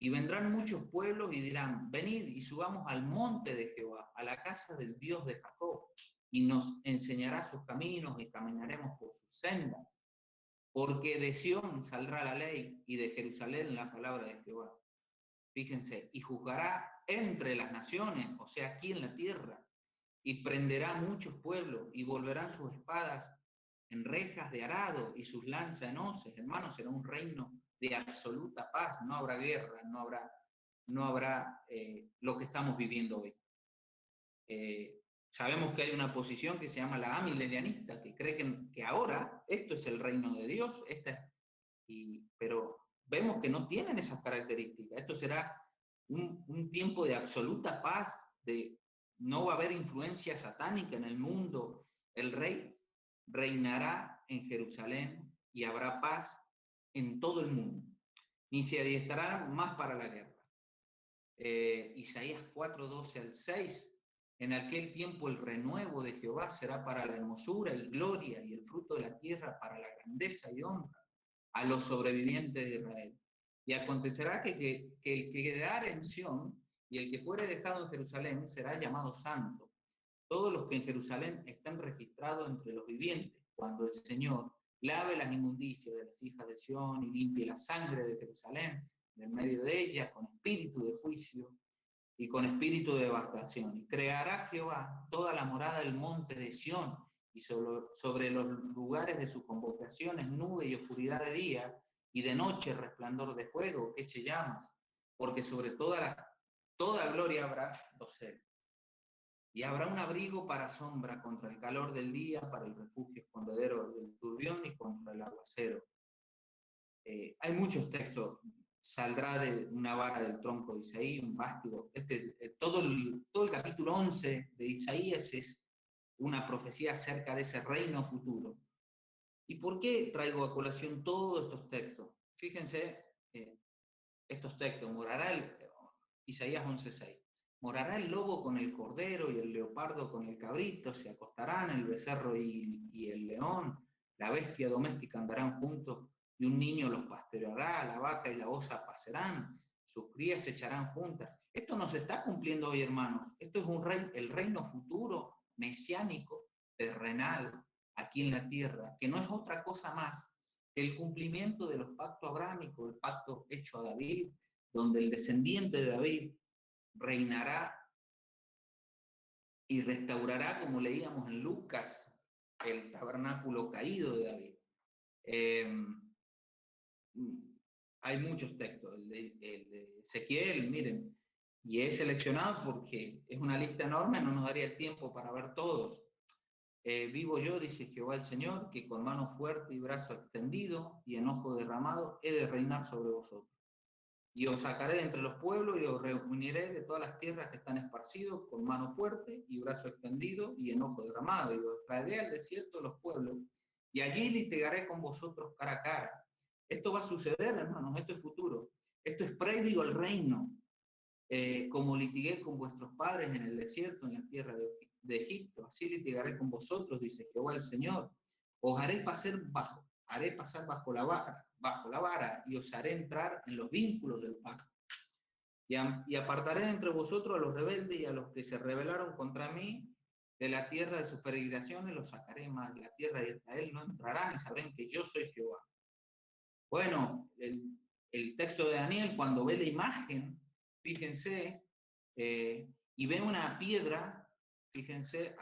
D: Y vendrán muchos pueblos y dirán, venid y subamos al monte de Jehová, a la casa del Dios de Jacob, y nos enseñará sus caminos y caminaremos por sus sendas. Porque de Sión saldrá la ley y de Jerusalén la palabra de Jehová. Fíjense, y juzgará entre las naciones, o sea, aquí en la tierra, y prenderá muchos pueblos y volverán sus espadas en rejas de arado y sus lanzas en hoces. Hermanos, será un reino de absoluta paz, no habrá guerra, no habrá lo que estamos viviendo hoy. Sabemos que hay una posición que se llama la amilenianista, que cree que ahora esto es el reino de Dios, pero vemos que no tienen esas características. Esto será un tiempo de absoluta paz, no va a haber influencia satánica en el mundo. El rey reinará en Jerusalén y habrá paz en todo el mundo. Ni se adiestrarán más para la guerra. Isaías 4:12 al 6. En aquel tiempo el renuevo de Jehová será para la hermosura y gloria, y el fruto de la tierra para la grandeza y honra a los sobrevivientes de Israel. Y acontecerá que el que quedare en Sión y el que fuere dejado en Jerusalén será llamado santo. Todos los que en Jerusalén están registrados entre los vivientes, cuando el Señor lave las inmundicias de las hijas de Sión y limpie la sangre de Jerusalén en medio de ella con espíritu de juicio y con espíritu de devastación. Y creará Jehová toda la morada del monte de Sión, y sobre los lugares de sus convocaciones nube y oscuridad de día, y de noche resplandor de fuego que eche llamas, porque sobre toda gloria habrá dosel. Y habrá un abrigo para sombra contra el calor del día, para el refugio escondedero del turbión y contra el aguacero. Hay muchos textos. Saldrá de una vara del tronco de Isaías, un vástago. Todo el capítulo 11 de Isaías es una profecía acerca de ese reino futuro. ¿Y por qué traigo a colación todos estos textos? Fíjense, estos textos, Isaías 11:6. Morará el lobo con el cordero y el leopardo con el cabrito, se acostarán el becerro y el león, la bestia doméstica andarán juntos, y un niño los pastoreará, la vaca y la osa pasarán, sus crías se echarán juntas. Esto no se está cumpliendo hoy, hermanos. Esto es el reino futuro, mesiánico, terrenal, aquí en la tierra, que no es otra cosa más que el cumplimiento de los pactos abrámicos, el pacto hecho a David, donde el descendiente de David reinará y restaurará, como leíamos en Lucas, el tabernáculo caído de David. Hay muchos textos, el de Ezequiel, miren, y he seleccionado porque es una lista enorme, no nos daría el tiempo para ver todos. Vivo yo, dice Jehová el Señor, que con mano fuerte y brazo extendido y enojo derramado he de reinar sobre vosotros. Y os sacaré de entre los pueblos y os reuniré de todas las tierras que están esparcidos con mano fuerte y brazo extendido y enojo derramado. Y os traeré al desierto de los pueblos y allí litigaré con vosotros cara a cara. Esto va a suceder, hermanos, esto es futuro. Esto es previo al reino, como litigué con vuestros padres en el desierto, en la tierra de Egipto. Así litigaré con vosotros, dice Jehová el Señor. Os haré pasar bajo la vara, y os haré entrar en los vínculos del pacto. Y apartaré de entre vosotros a los rebeldes y a los que se rebelaron contra mí de la tierra de sus peregrinaciones, los sacaré, más de la tierra de Israel no entrarán, y sabrán que yo soy Jehová. Bueno, el texto de Daniel, cuando ve la imagen, fíjense, y ve una piedra, fíjense,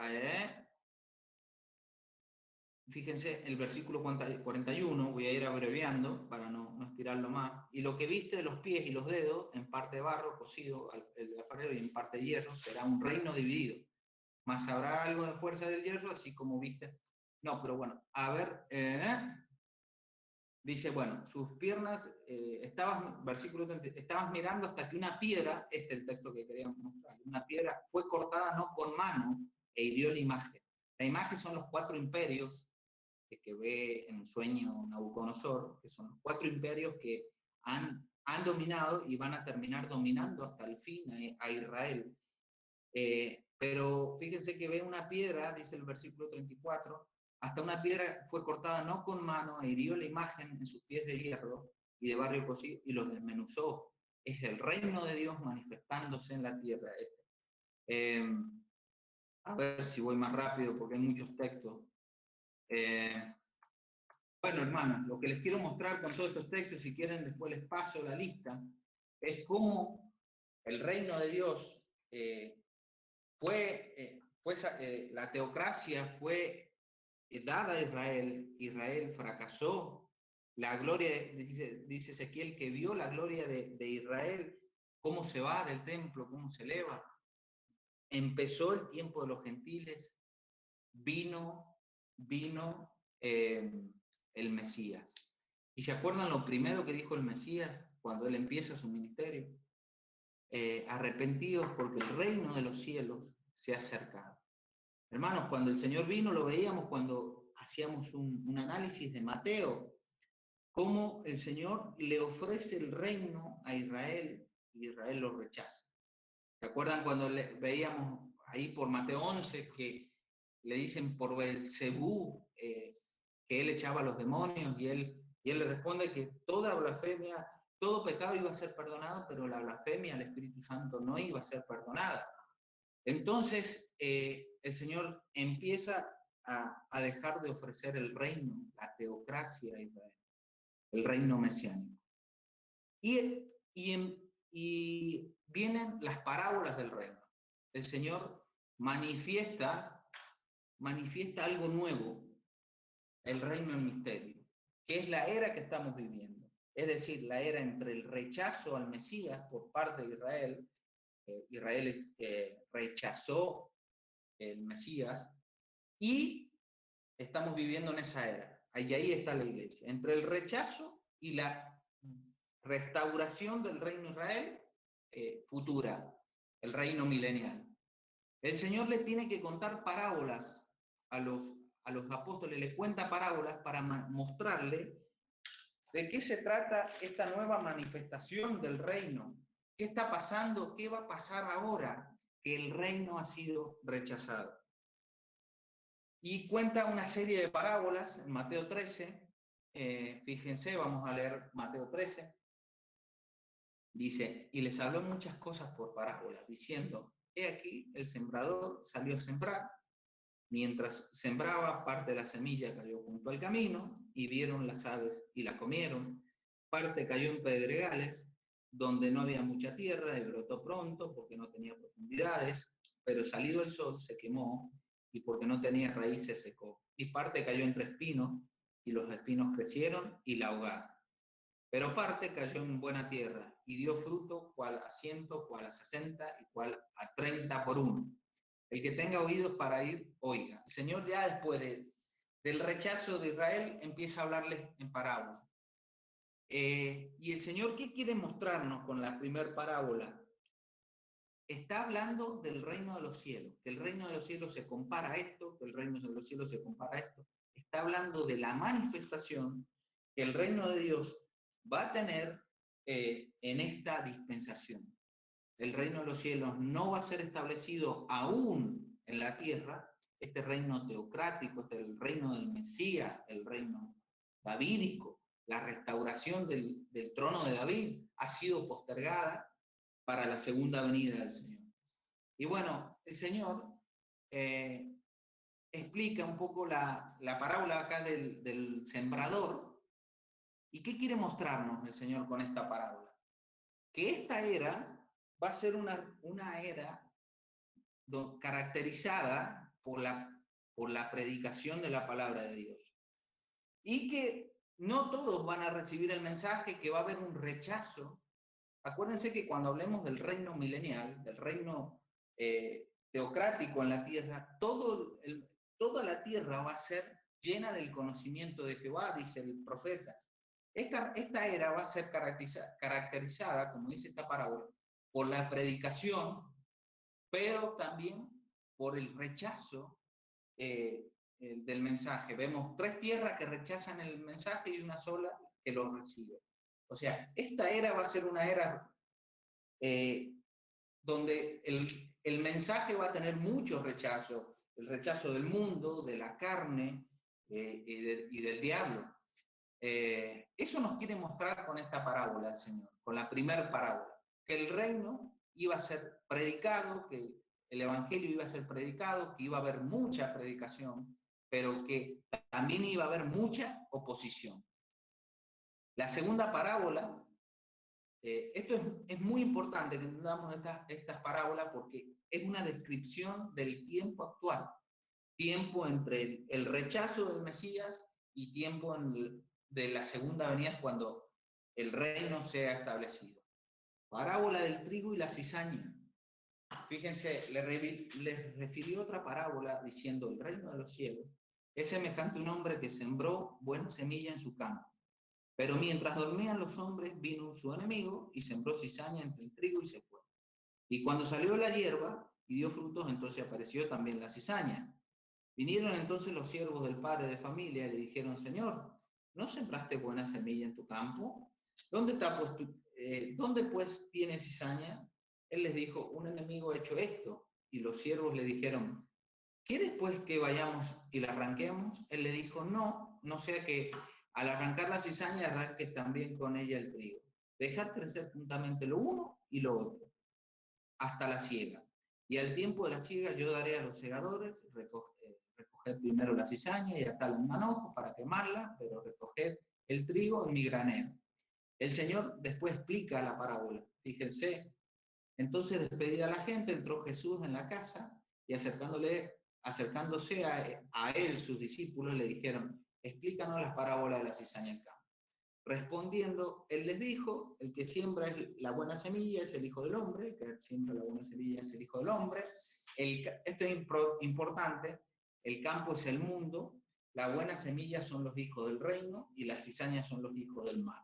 D: fíjense el versículo 41, voy a ir abreviando para no estirarlo más, y lo que viste de los pies y los dedos, en parte barro cocido el alfarero y en parte hierro, será un reino dividido, mas habrá algo de fuerza del hierro, así como viste. No, pero bueno, a ver, dice, bueno, sus piernas, versículo 30, estabas mirando hasta que una piedra, este es el texto que queríamos mostrar, una piedra fue cortada no con mano e hirió la imagen. La imagen son los 4 imperios que ve en un sueño Nabucodonosor, que son los 4 imperios que han dominado y van a terminar dominando hasta el fin a Israel. Pero fíjense que ve una piedra, dice el versículo 34, hasta una piedra fue cortada no con mano e hirió la imagen en sus pies de hierro y de barro cocido y los desmenuzó. Es el reino de Dios manifestándose en la tierra. A ver si voy más rápido porque hay muchos textos. Bueno, hermanos, lo que les quiero mostrar con todos estos textos, si quieren después les paso la lista, es cómo el reino de Dios la teocracia fue dada a Israel. Israel fracasó. La gloria, dice Ezequiel, que vio la gloria de Israel, cómo se va del templo, cómo se eleva. Empezó el tiempo de los gentiles, vino el Mesías. ¿Y se acuerdan lo primero que dijo el Mesías cuando él empieza su ministerio? Arrepentidos porque el reino de los cielos se ha acercado. Hermanos, cuando el Señor vino, lo veíamos cuando hacíamos un análisis de Mateo, cómo el Señor le ofrece el reino a Israel y Israel lo rechaza. ¿Se acuerdan cuando veíamos ahí por Mateo 11 que le dicen por Belcebú que él echaba a los demonios y él le responde que toda blasfemia, todo pecado iba a ser perdonado, pero la blasfemia al Espíritu Santo no iba a ser perdonada? Entonces, el Señor empieza a dejar de ofrecer el reino, la teocracia a Israel, el reino mesiánico. Y vienen las parábolas del reino. El Señor manifiesta algo nuevo, el reino en misterio, que es la era que estamos viviendo. Es decir, la era entre el rechazo al Mesías por parte de Israel. Israel rechazó el Mesías, y estamos viviendo en esa era. Ahí está la iglesia, entre el rechazo y la restauración del reino de Israel futura, el reino milenial. El Señor le tiene que contar parábolas a los apóstoles, les cuenta parábolas para mostrarle de qué se trata esta nueva manifestación del reino. ¿Qué está pasando? ¿Qué va a pasar ahora que el reino ha sido rechazado? Y cuenta una serie de parábolas en Mateo 13. Fíjense, vamos a leer Mateo 13. Dice, y les habló muchas cosas por parábolas, diciendo, he aquí, el sembrador salió a sembrar. Mientras sembraba, parte de la semilla cayó junto al camino, y vieron las aves y la comieron. Parte cayó en pedregales, donde no había mucha tierra, y brotó pronto, porque no tenía profundidades, pero salido el sol se quemó, y porque no tenía raíz se secó. Y parte cayó entre espinos, y los espinos crecieron y la ahogaron. Pero parte cayó en buena tierra, y dio fruto, cual a 100, cual a 60, y cual a 30 por uno. El que tenga oídos para ir, oiga. El Señor ya después del rechazo de Israel empieza a hablarles en parábolas. Y el Señor, ¿qué quiere mostrarnos con la primera parábola? Está hablando del reino de los cielos, que el reino de los cielos se compara a esto, que el reino de los cielos se compara a esto. está hablando de la manifestación que el reino de Dios va a tener en esta dispensación. El reino de los cielos no va a ser establecido aún en la tierra. Este reino teocrático, este el reino del Mesías, el reino davídico, la restauración del trono de David ha sido postergada para la segunda venida del Señor. Y bueno, el Señor explica un poco la parábola acá del sembrador. ¿Y qué quiere mostrarnos el Señor con esta parábola? Que esta era va a ser una era caracterizada por la predicación de la palabra de Dios. Y que no todos van a recibir el mensaje, que va a haber un rechazo. Acuérdense que cuando hablemos del reino milenial, del reino teocrático en la tierra, toda la tierra va a ser llena del conocimiento de Jehová, dice el profeta. Esta era va a ser caracterizada, como dice esta parábola, por la predicación, pero también por el rechazo del mensaje. Vemos 3 tierras que rechazan el mensaje y una sola que lo recibe. O sea, esta era va a ser una era donde el mensaje va a tener mucho rechazo, el rechazo del mundo, de la carne y del diablo. Eso nos quiere mostrar con esta parábola el Señor, con la primera parábola, que el reino iba a ser predicado, que el evangelio iba a ser predicado, que iba a haber mucha predicación, pero que también iba a haber mucha oposición. La segunda parábola, esto es muy importante que entendamos estas parábolas porque es una descripción del tiempo actual, tiempo entre el rechazo del Mesías y tiempo de la segunda venida cuando el reino sea establecido. Parábola del trigo y la cizaña. Fíjense, les refirió otra parábola diciendo: el reino de los cielos es semejante a un hombre que sembró buena semilla en su campo. Pero mientras dormían los hombres, vino su enemigo y sembró cizaña entre el trigo y se fue. Y cuando salió la hierba y dio frutos, entonces apareció también la cizaña. Vinieron entonces los siervos del padre de familia y le dijeron: Señor, ¿no sembraste buena semilla en tu campo? ¿Dónde pues tiene cizaña? Él les dijo: un enemigo ha hecho esto. Y los siervos le dijeron: ¿quieres pues que vayamos y la arranquemos? Él le dijo: no sea que al arrancar la cizaña arranques también con ella el trigo. Dejad crecer juntamente lo uno y lo otro, hasta la siega. Y al tiempo de la siega yo daré a los segadores, recoger primero la cizaña y atarla en manojo para quemarla, pero recoger el trigo en mi granero. El Señor después explica la parábola. Fíjense, entonces despedida a la gente, entró Jesús en la casa y acercándose a él, sus discípulos le dijeron: explícanos las parábolas de la cizaña en campo. Respondiendo, él les dijo: el que siembra la buena semilla es el Hijo del Hombre, el que siembra la buena semilla es el Hijo del Hombre. Esto es importante, el campo es el mundo, la buena semilla son los hijos del reino y las cizañas son los hijos del mal.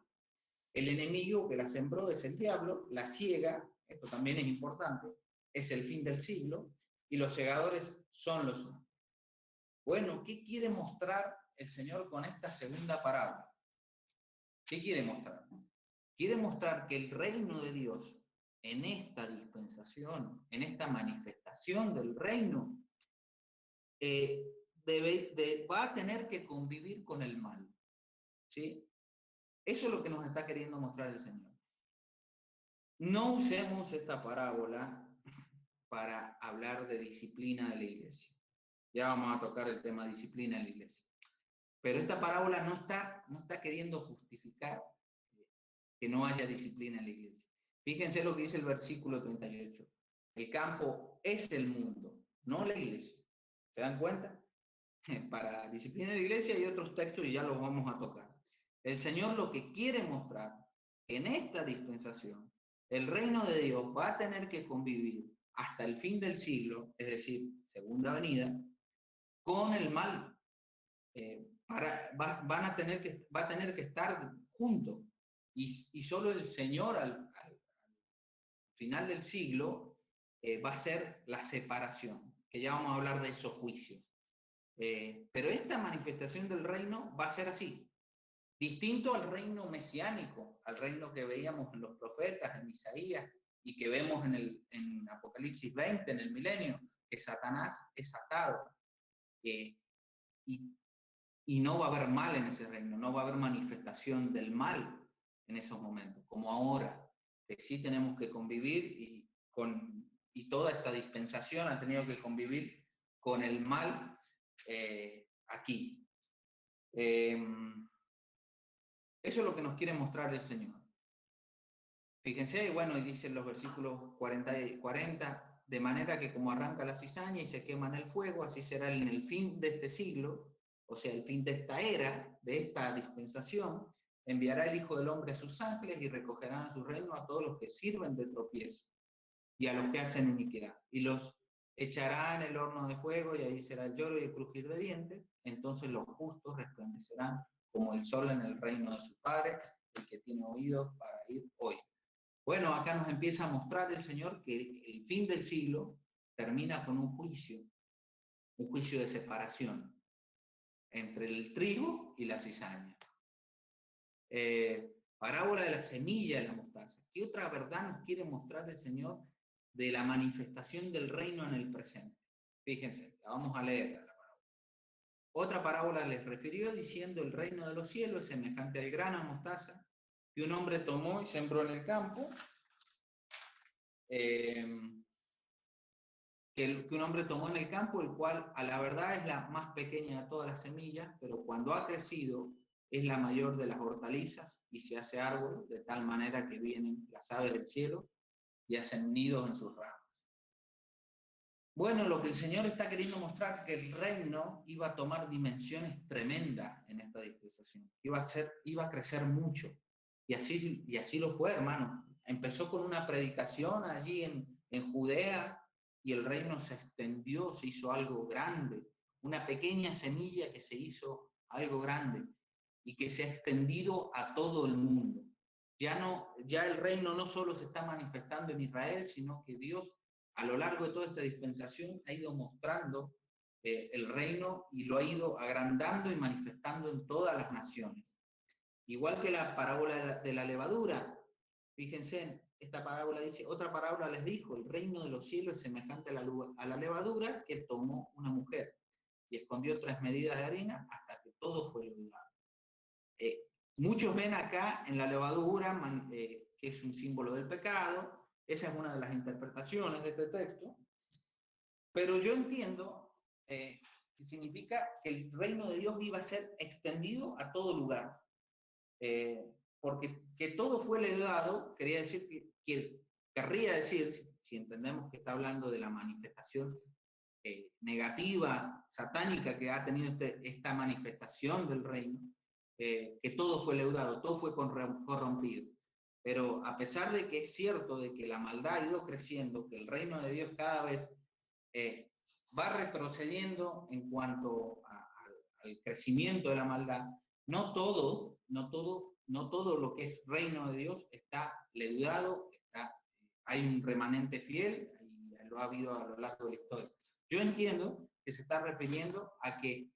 D: El enemigo que la sembró es el diablo, la ciega, esto también es importante, es el fin del siglo, y los segadores son los hombres. Bueno, ¿qué quiere mostrar el Señor con esta segunda parábola? ¿Qué quiere mostrar? Quiere mostrar que el reino de Dios, en esta dispensación, en esta manifestación del reino, va a tener que convivir con el mal. ¿Sí? Eso es lo que nos está queriendo mostrar el Señor. No usemos esta parábola para hablar de disciplina de la iglesia. Ya vamos a tocar el tema de disciplina de la iglesia. Pero esta parábola no está queriendo justificar que no haya disciplina en la iglesia. Fíjense lo que dice el versículo 38. El campo es el mundo, no la iglesia. ¿Se dan cuenta? Para disciplina de la iglesia hay otros textos y ya los vamos a tocar. El Señor lo que quiere mostrar en esta dispensación, el reino de Dios va a tener que convivir hasta el fin del siglo, es decir, segunda venida, con el mal. Va a tener que estar juntos. Y solo el Señor al final del siglo va a ser la separación, que ya vamos a hablar de esos juicios. Pero esta manifestación del reino va a ser así, distinto al reino mesiánico, al reino que veíamos en los profetas, en Isaías, y que vemos en Apocalipsis 20, en el milenio, que Satanás es atado. Y no va a haber mal en ese reino, no va a haber manifestación del mal en esos momentos, como ahora, que sí tenemos que convivir y toda esta dispensación ha tenido que convivir con el mal aquí. Eso es lo que nos quiere mostrar el Señor. Fíjense, bueno, y dicen los versículos 40 y 40, de manera que como arranca la cizaña y se quema en el fuego, así será en el fin de este siglo, o sea, el fin de esta era, de esta dispensación, enviará el Hijo del Hombre a sus ángeles y recogerán a su reino a todos los que sirven de tropiezo y a los que hacen iniquidad, y los echará en el horno de fuego, y ahí será el lloro y el crujir de dientes. Entonces los justos resplandecerán como el sol en el reino de su Padre. El que tiene oídos para oír, oye. Bueno, acá nos empieza a mostrar el Señor que el fin del siglo termina con un juicio de separación entre el trigo y la cizaña. Parábola de la semilla de la mostaza. ¿Qué otra verdad nos quiere mostrar el Señor de la manifestación del reino en el presente? Fíjense, la vamos a leer la parábola. Otra parábola les refirió diciendo: el reino de los cielos es semejante al grano de mostaza que un hombre tomó y sembró en el campo. Que un hombre tomó en el campo, el cual a la verdad es la más pequeña de todas las semillas, pero cuando ha crecido es la mayor de las hortalizas y se hace árbol, de tal manera que vienen las aves del cielo y hacen nidos en sus ramas. Bueno, lo que el Señor está queriendo mostrar, que el reino iba a tomar dimensiones tremendas en esta dispensación, iba a crecer mucho, y así lo fue, hermano. Empezó con una predicación allí en Judea, y el reino se extendió, se hizo algo grande, una pequeña semilla que se hizo algo grande y que se ha extendido a todo el mundo. Ya el reino no solo se está manifestando en Israel, sino que Dios a lo largo de toda esta dispensación ha ido mostrando el reino y lo ha ido agrandando y manifestando en todas las naciones. Igual que la parábola de la levadura. Fíjense, esta parábola dice: otra parábola les dijo: el reino de los cielos es semejante a la levadura que tomó una mujer y escondió 3 medidas de harina hasta que todo fue leudado. Muchos ven acá en la levadura, que es un símbolo del pecado. Esa es una de las interpretaciones de este texto. Pero yo entiendo que significa que el reino de Dios iba a ser extendido a todo lugar. Porque que todo fue leudado, querría decir querría decir, si entendemos que está hablando de la manifestación negativa, satánica que ha tenido esta manifestación del reino, que todo fue leudado, todo fue corrompido. Pero a pesar de que es cierto de que la maldad ha ido creciendo, que el reino de Dios cada vez va retrocediendo en cuanto al crecimiento de la maldad, no todo lo que es reino de Dios está leudado, hay un remanente fiel, y lo ha habido a lo largo de la historia. Yo entiendo que se está refiriendo a que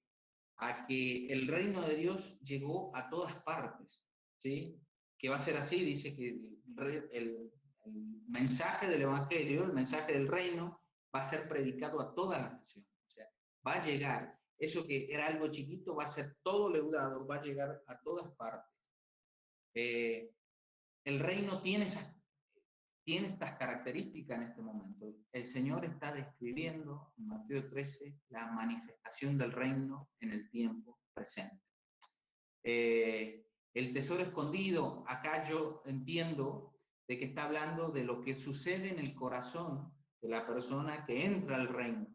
D: el reino de Dios llegó a todas partes, ¿sí? Que va a ser así, dice que el mensaje del evangelio, el mensaje del reino, va a ser predicado a todas las naciones. O sea, va a llegar, eso que era algo chiquito va a ser todo leudado, va a llegar a todas partes. El reino tiene estas características en este momento. El Señor está describiendo en Mateo 13 la manifestación del reino en el tiempo presente. El tesoro escondido, acá yo entiendo de que está hablando de lo que sucede en el corazón de la persona que entra al reino,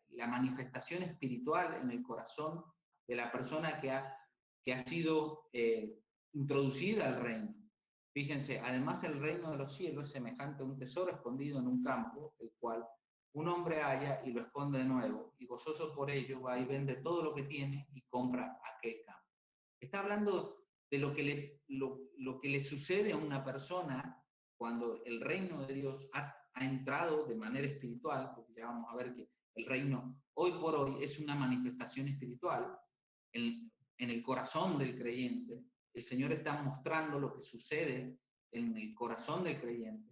D: la manifestación espiritual en el corazón de la persona que ha sido introducida al reino. Fíjense, además el reino de los cielos es semejante a un tesoro escondido en un campo, el cual un hombre halla y lo esconde de nuevo, y gozoso por ello va y vende todo lo que tiene y compra aquel campo. Está hablando de lo que le sucede a una persona cuando el reino de Dios ha entrado de manera espiritual, porque ya vamos a ver que El reino hoy por hoy es una manifestación espiritual en el corazón del creyente. El Señor está mostrando lo que sucede en el corazón del creyente.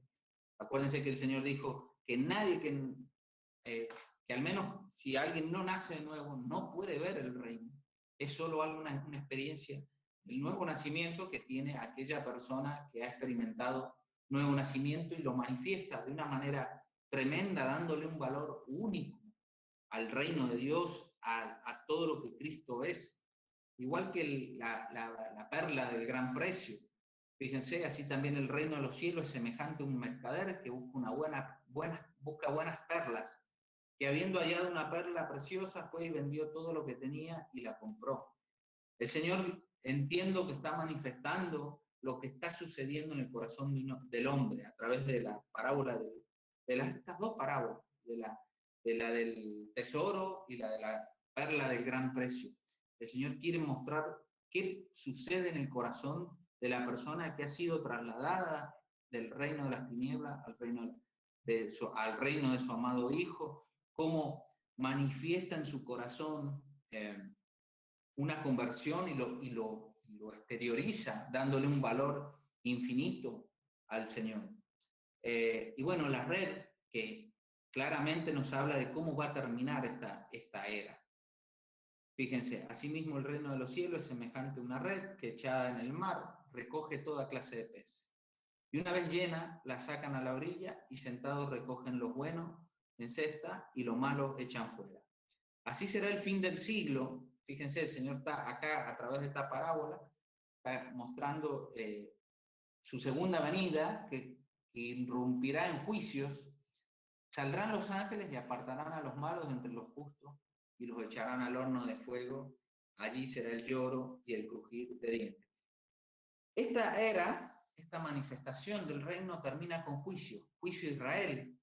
D: Acuérdense que el Señor dijo que nadie que al menos si alguien no nace de nuevo, no puede ver el reino. Es solo una experiencia, el nuevo nacimiento que tiene aquella persona que ha experimentado nuevo nacimiento y lo manifiesta de una manera tremenda, dándole un valor único al reino de Dios, a todo lo que Cristo es. Igual que la perla del gran precio. Fíjense, así también el reino de los cielos es semejante a un mercader que busca busca buenas perlas, que habiendo hallado una perla preciosa fue y vendió todo lo que tenía y la compró. El Señor, entiendo que está manifestando lo que está sucediendo en el corazón del hombre a través de la parábola estas dos parábolas, de la del tesoro y la de la perla del gran precio. El Señor quiere mostrar qué sucede en el corazón de la persona que ha sido trasladada del reino de las tinieblas al reino de su amado Hijo, cómo manifiesta en su corazón una conversión y lo exterioriza, dándole un valor infinito al Señor. Y bueno, la red que claramente nos habla de cómo va a terminar esta era. Fíjense, asimismo el reino de los cielos es semejante a una red que echada en el mar recoge toda clase de peces. Y una vez llena, la sacan a la orilla y sentados recogen lo bueno en cesta y lo malo echan fuera. Así será el fin del siglo. Fíjense, el Señor está acá a través de esta parábola, está mostrando su segunda venida, que irrumpirá en juicios. Saldrán los ángeles y apartarán a los malos de entre los justos y los echarán al horno de fuego. Allí será el lloro y el crujir de dientes. Esta manifestación del reino termina con juicio a Israel.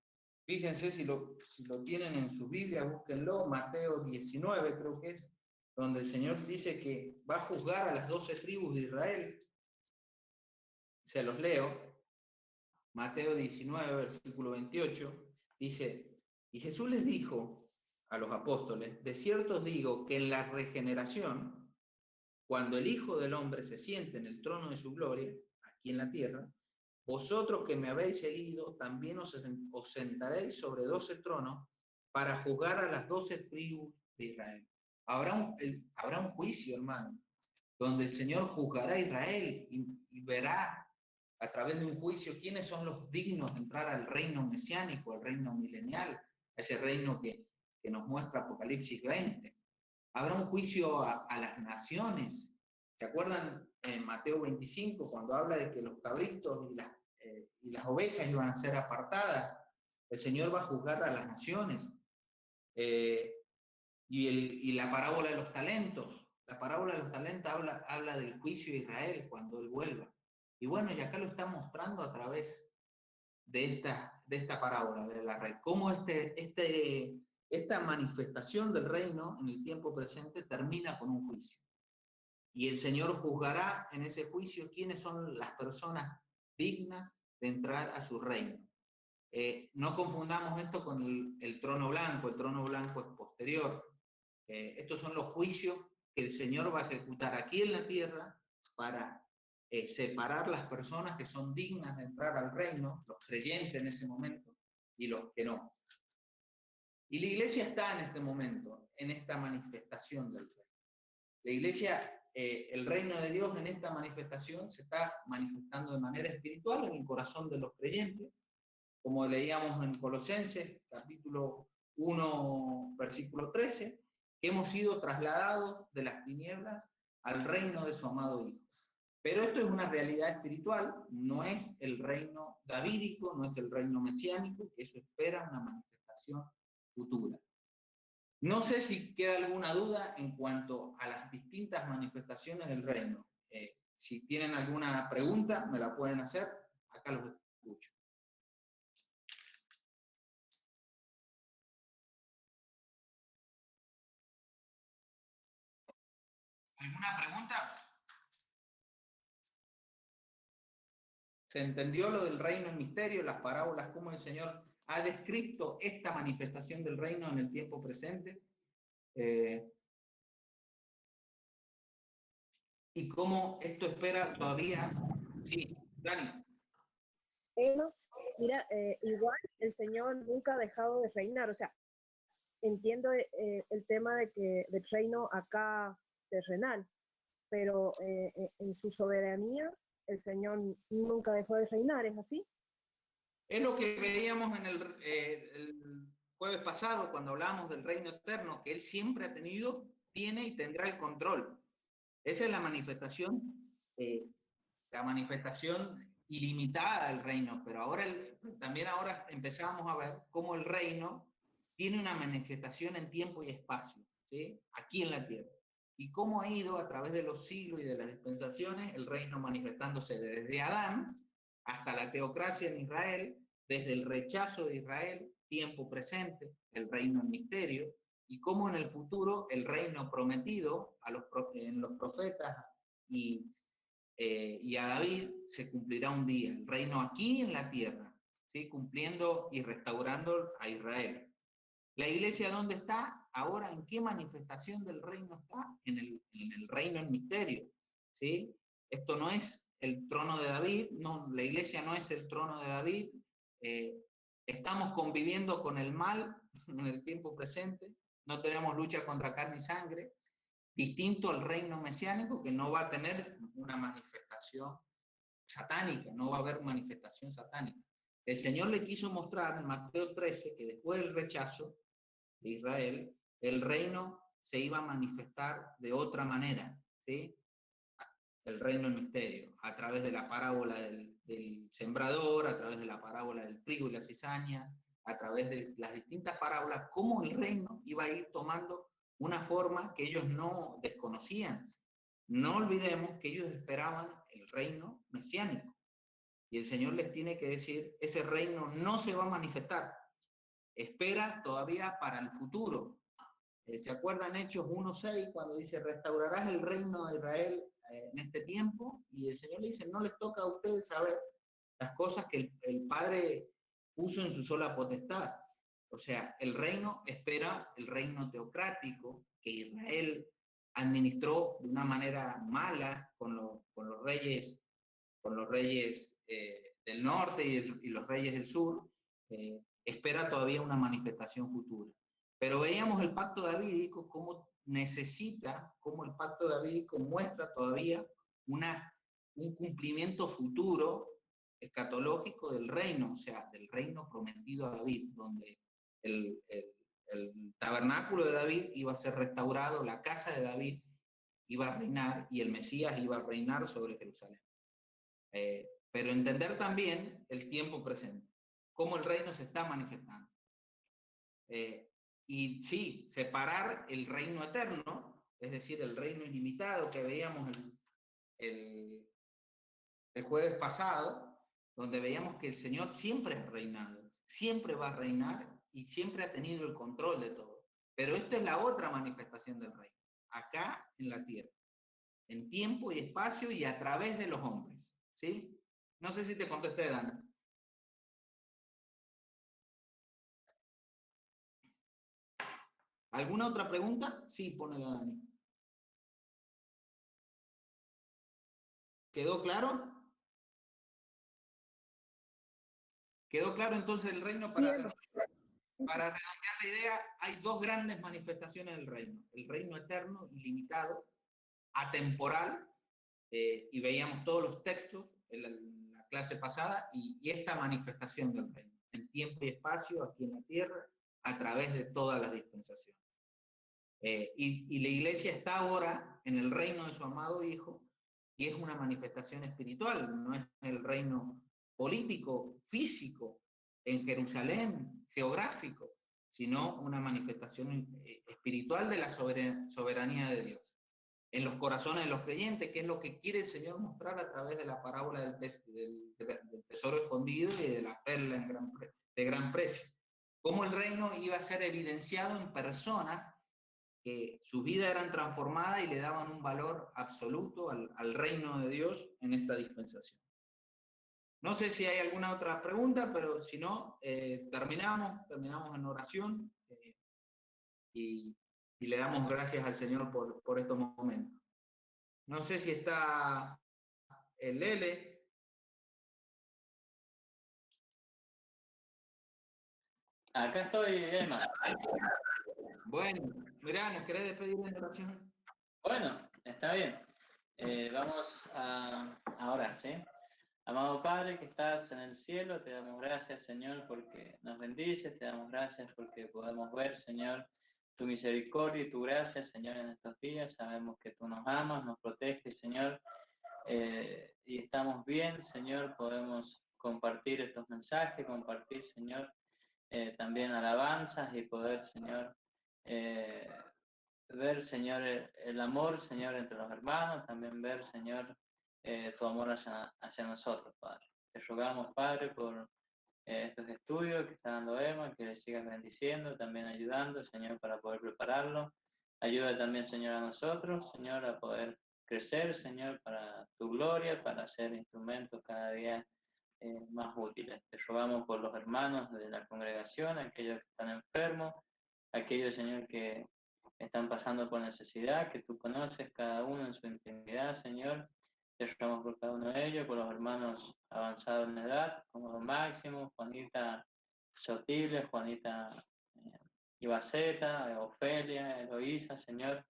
D: Fíjense si lo tienen en su Biblia, búsquenlo, Mateo 19 creo que es, donde el Señor dice que va a juzgar a las 12 tribus de Israel. Se los leo. Mateo 19, versículo 28, dice, y Jesús les dijo a los apóstoles, de cierto os digo que en la regeneración, cuando el Hijo del Hombre se siente en el trono de su gloria, aquí en la tierra, vosotros que me habéis seguido, también os sentaréis sobre 12 tronos para juzgar a las 12 tribus de Israel. Habrá un juicio, hermano, donde el Señor juzgará a Israel y verá a través de un juicio quiénes son los dignos de entrar al reino mesiánico, al reino milenial, a ese reino que nos muestra Apocalipsis 20. Habrá un juicio a las naciones. ¿Se acuerdan en Mateo 25 cuando habla de que los cabritos y las ovejas iban a ser apartadas? El Señor va a juzgar a las naciones. Y la parábola de los talentos. La parábola de los talentos habla del juicio de Israel cuando Él vuelva. Y bueno, y acá lo está mostrando a través de esta parábola de la red. Cómo esta manifestación del reino en el tiempo presente termina con un juicio. Y el Señor juzgará en ese juicio quiénes son las personas dignas de entrar a su reino. No confundamos esto con el trono blanco. El trono blanco es posterior. Estos son los juicios que el Señor va a ejecutar aquí en la tierra para separar las personas que son dignas de entrar al reino, los creyentes en ese momento y los que no. Y la iglesia está en este momento, en esta manifestación del reino. La iglesia, el reino de Dios en esta manifestación se está manifestando de manera espiritual en el corazón de los creyentes, como leíamos en Colosenses, capítulo 1, versículo 13, que hemos sido trasladados de las tinieblas al reino de su amado Hijo. Pero esto es una realidad espiritual, no es el reino davídico, no es el reino mesiánico, que eso espera una manifestación futura. No sé si queda alguna duda en cuanto a las distintas manifestaciones del reino. Si tienen alguna pregunta, me la pueden hacer, acá los escucho. ¿Alguna pregunta? ¿Se entendió lo del reino en misterio, las parábolas, cómo el Señor ha descrito esta manifestación del reino en el tiempo presente, y cómo esto espera todavía. Sí, Dani.
C: Bueno, mira, igual el Señor nunca ha dejado de reinar, o sea, entiendo el tema de que del reino acá terrenal, pero en su soberanía el Señor nunca dejó de reinar, ¿es así?
D: Es lo que veíamos en el jueves pasado cuando hablamos del reino eterno, que Él siempre ha tenido, tiene y tendrá el control. Esa es la manifestación ilimitada del reino, pero ahora también ahora empezamos a ver cómo el reino tiene una manifestación en tiempo y espacio, ¿sí? Aquí en la tierra. Y cómo ha ido a través de los siglos y de las dispensaciones el reino manifestándose desde Adán hasta la teocracia en Israel, desde el rechazo de Israel, tiempo presente, el reino en misterio, y cómo en el futuro el reino prometido en los profetas y a David se cumplirá un día, el reino aquí en la tierra, ¿sí? Cumpliendo y restaurando a Israel. ¿La iglesia dónde está? Ahora, ¿en qué manifestación del reino está? En el reino en misterio, ¿sí? Esto no es el trono de David, no, la iglesia no es el trono de David, estamos conviviendo con el mal en el tiempo presente, no tenemos lucha contra carne y sangre, distinto al reino mesiánico que no va a tener una manifestación satánica, no va a haber manifestación satánica. El Señor le quiso mostrar en Mateo 13 que después del rechazo de Israel, el reino se iba a manifestar de otra manera, ¿sí? El reino en misterio, a través de la parábola del sembrador, a través de la parábola del trigo y la cizaña, a través de las distintas parábolas, cómo el reino iba a ir tomando una forma que ellos no desconocían. No olvidemos que ellos esperaban el reino mesiánico. Y el Señor les tiene que decir, ese reino no se va a manifestar. Espera todavía para el futuro. ¿Se acuerdan Hechos 1:6 cuando dice, restaurarás el reino de Israel en este tiempo? Y el Señor le dice, no les toca a ustedes saber las cosas que el Padre puso en su sola potestad. O sea, el reino espera el reino teocrático que Israel administró de una manera mala con los reyes del norte y los reyes del sur, espera todavía una manifestación futura. Pero veíamos el pacto davídico cómo cómo el pacto davídico muestra todavía un cumplimiento futuro escatológico del reino, o sea, del reino prometido a David, donde el tabernáculo de David iba a ser restaurado, la casa de David iba a reinar y el Mesías iba a reinar sobre Jerusalén. Pero entender también el tiempo presente, cómo el reino se está manifestando. Y sí, separar el reino eterno, es decir, el reino ilimitado que veíamos el jueves pasado, donde veíamos que el Señor siempre ha reinado, siempre va a reinar y siempre ha tenido el control de todo. Pero esta es la otra manifestación del reino, acá en la tierra, en tiempo y espacio y a través de los hombres, ¿sí? No sé si te contesté, Dani. ¿Alguna otra pregunta? Sí, ponela, Dani. ¿Quedó claro? ¿Quedó claro entonces el reino?
C: Sí,
D: Para redondear la idea, hay dos grandes manifestaciones del reino. El reino eterno, ilimitado, atemporal, y veíamos todos los textos en la clase pasada, y esta manifestación del reino, en tiempo y espacio, aquí en la tierra, a través de todas las dispensaciones. Y la iglesia está ahora en el reino de su amado Hijo, y es una manifestación espiritual, no es el reino político, físico, en Jerusalén, geográfico, sino una manifestación espiritual de la soberanía de Dios en los corazones de los creyentes, que es lo que quiere el Señor mostrar a través de la parábola del tesoro escondido y de la perla de gran precio. Cómo el reino iba a ser evidenciado en personas que su vida eran transformadas y le daban un valor absoluto al reino de Dios en esta dispensación. No sé si hay alguna otra pregunta, pero si no, terminamos en oración y le damos gracias al Señor por estos momentos. No sé si está el Lele.
B: Acá estoy, Emma.
D: Bueno, mirá, ¿nos querés despedir en oración?
B: Bueno, está bien. Vamos a orar, ¿sí? Amado Padre que estás en el cielo, te damos gracias, Señor, porque nos bendices, te damos gracias porque podemos ver, Señor, tu misericordia y tu gracia, Señor, en estos días. Sabemos que tú nos amas, nos proteges, Señor, y estamos bien, Señor, podemos compartir estos mensajes, compartir, Señor, también alabanzas y poder, Señor, eh, ver, Señor, el amor, Señor, entre los hermanos, también ver, Señor, tu amor hacia nosotros, Padre. Te rogamos, Padre, por estos estudios que está dando Emma, que le sigas bendiciendo, también ayudando, Señor, para poder prepararlo. Ayuda también, Señor, a nosotros, Señor, a poder crecer, Señor, para tu gloria, para ser instrumentos cada día más útiles. Te rogamos por los hermanos de la congregación, aquellos que están enfermos, aquellos, Señor, que están pasando por necesidad, que tú conoces cada uno en su intimidad, Señor. Te rogamos por cada uno de ellos, por los hermanos avanzados en edad, como los Máximo, Juanita Sotible, Juanita Ibaceta, Ofelia, Eloísa, Señor.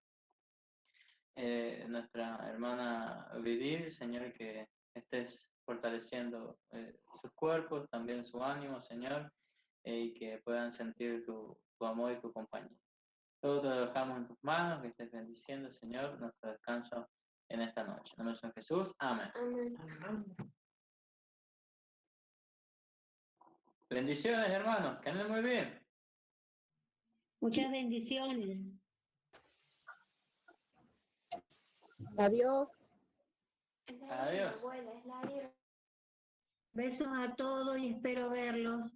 B: Nuestra hermana Vidil, Señor, que estés fortaleciendo sus cuerpos, también su ánimo, Señor, y que puedan sentir tu amor y tu compañía. Todo te lo dejamos en tus manos, que estés bendiciendo, Señor, nuestro descanso en esta noche. En el nombre de Jesús, amén.
E: Amén.
B: Bendiciones, hermanos, que anden muy bien.
E: Muchas bendiciones.
C: Adiós.
B: Adiós.
E: Besos a todos y espero verlos.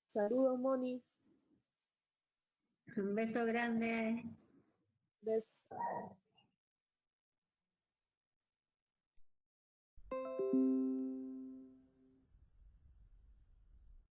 C: Saludos, Moni.
E: Un beso grande.
C: Besos.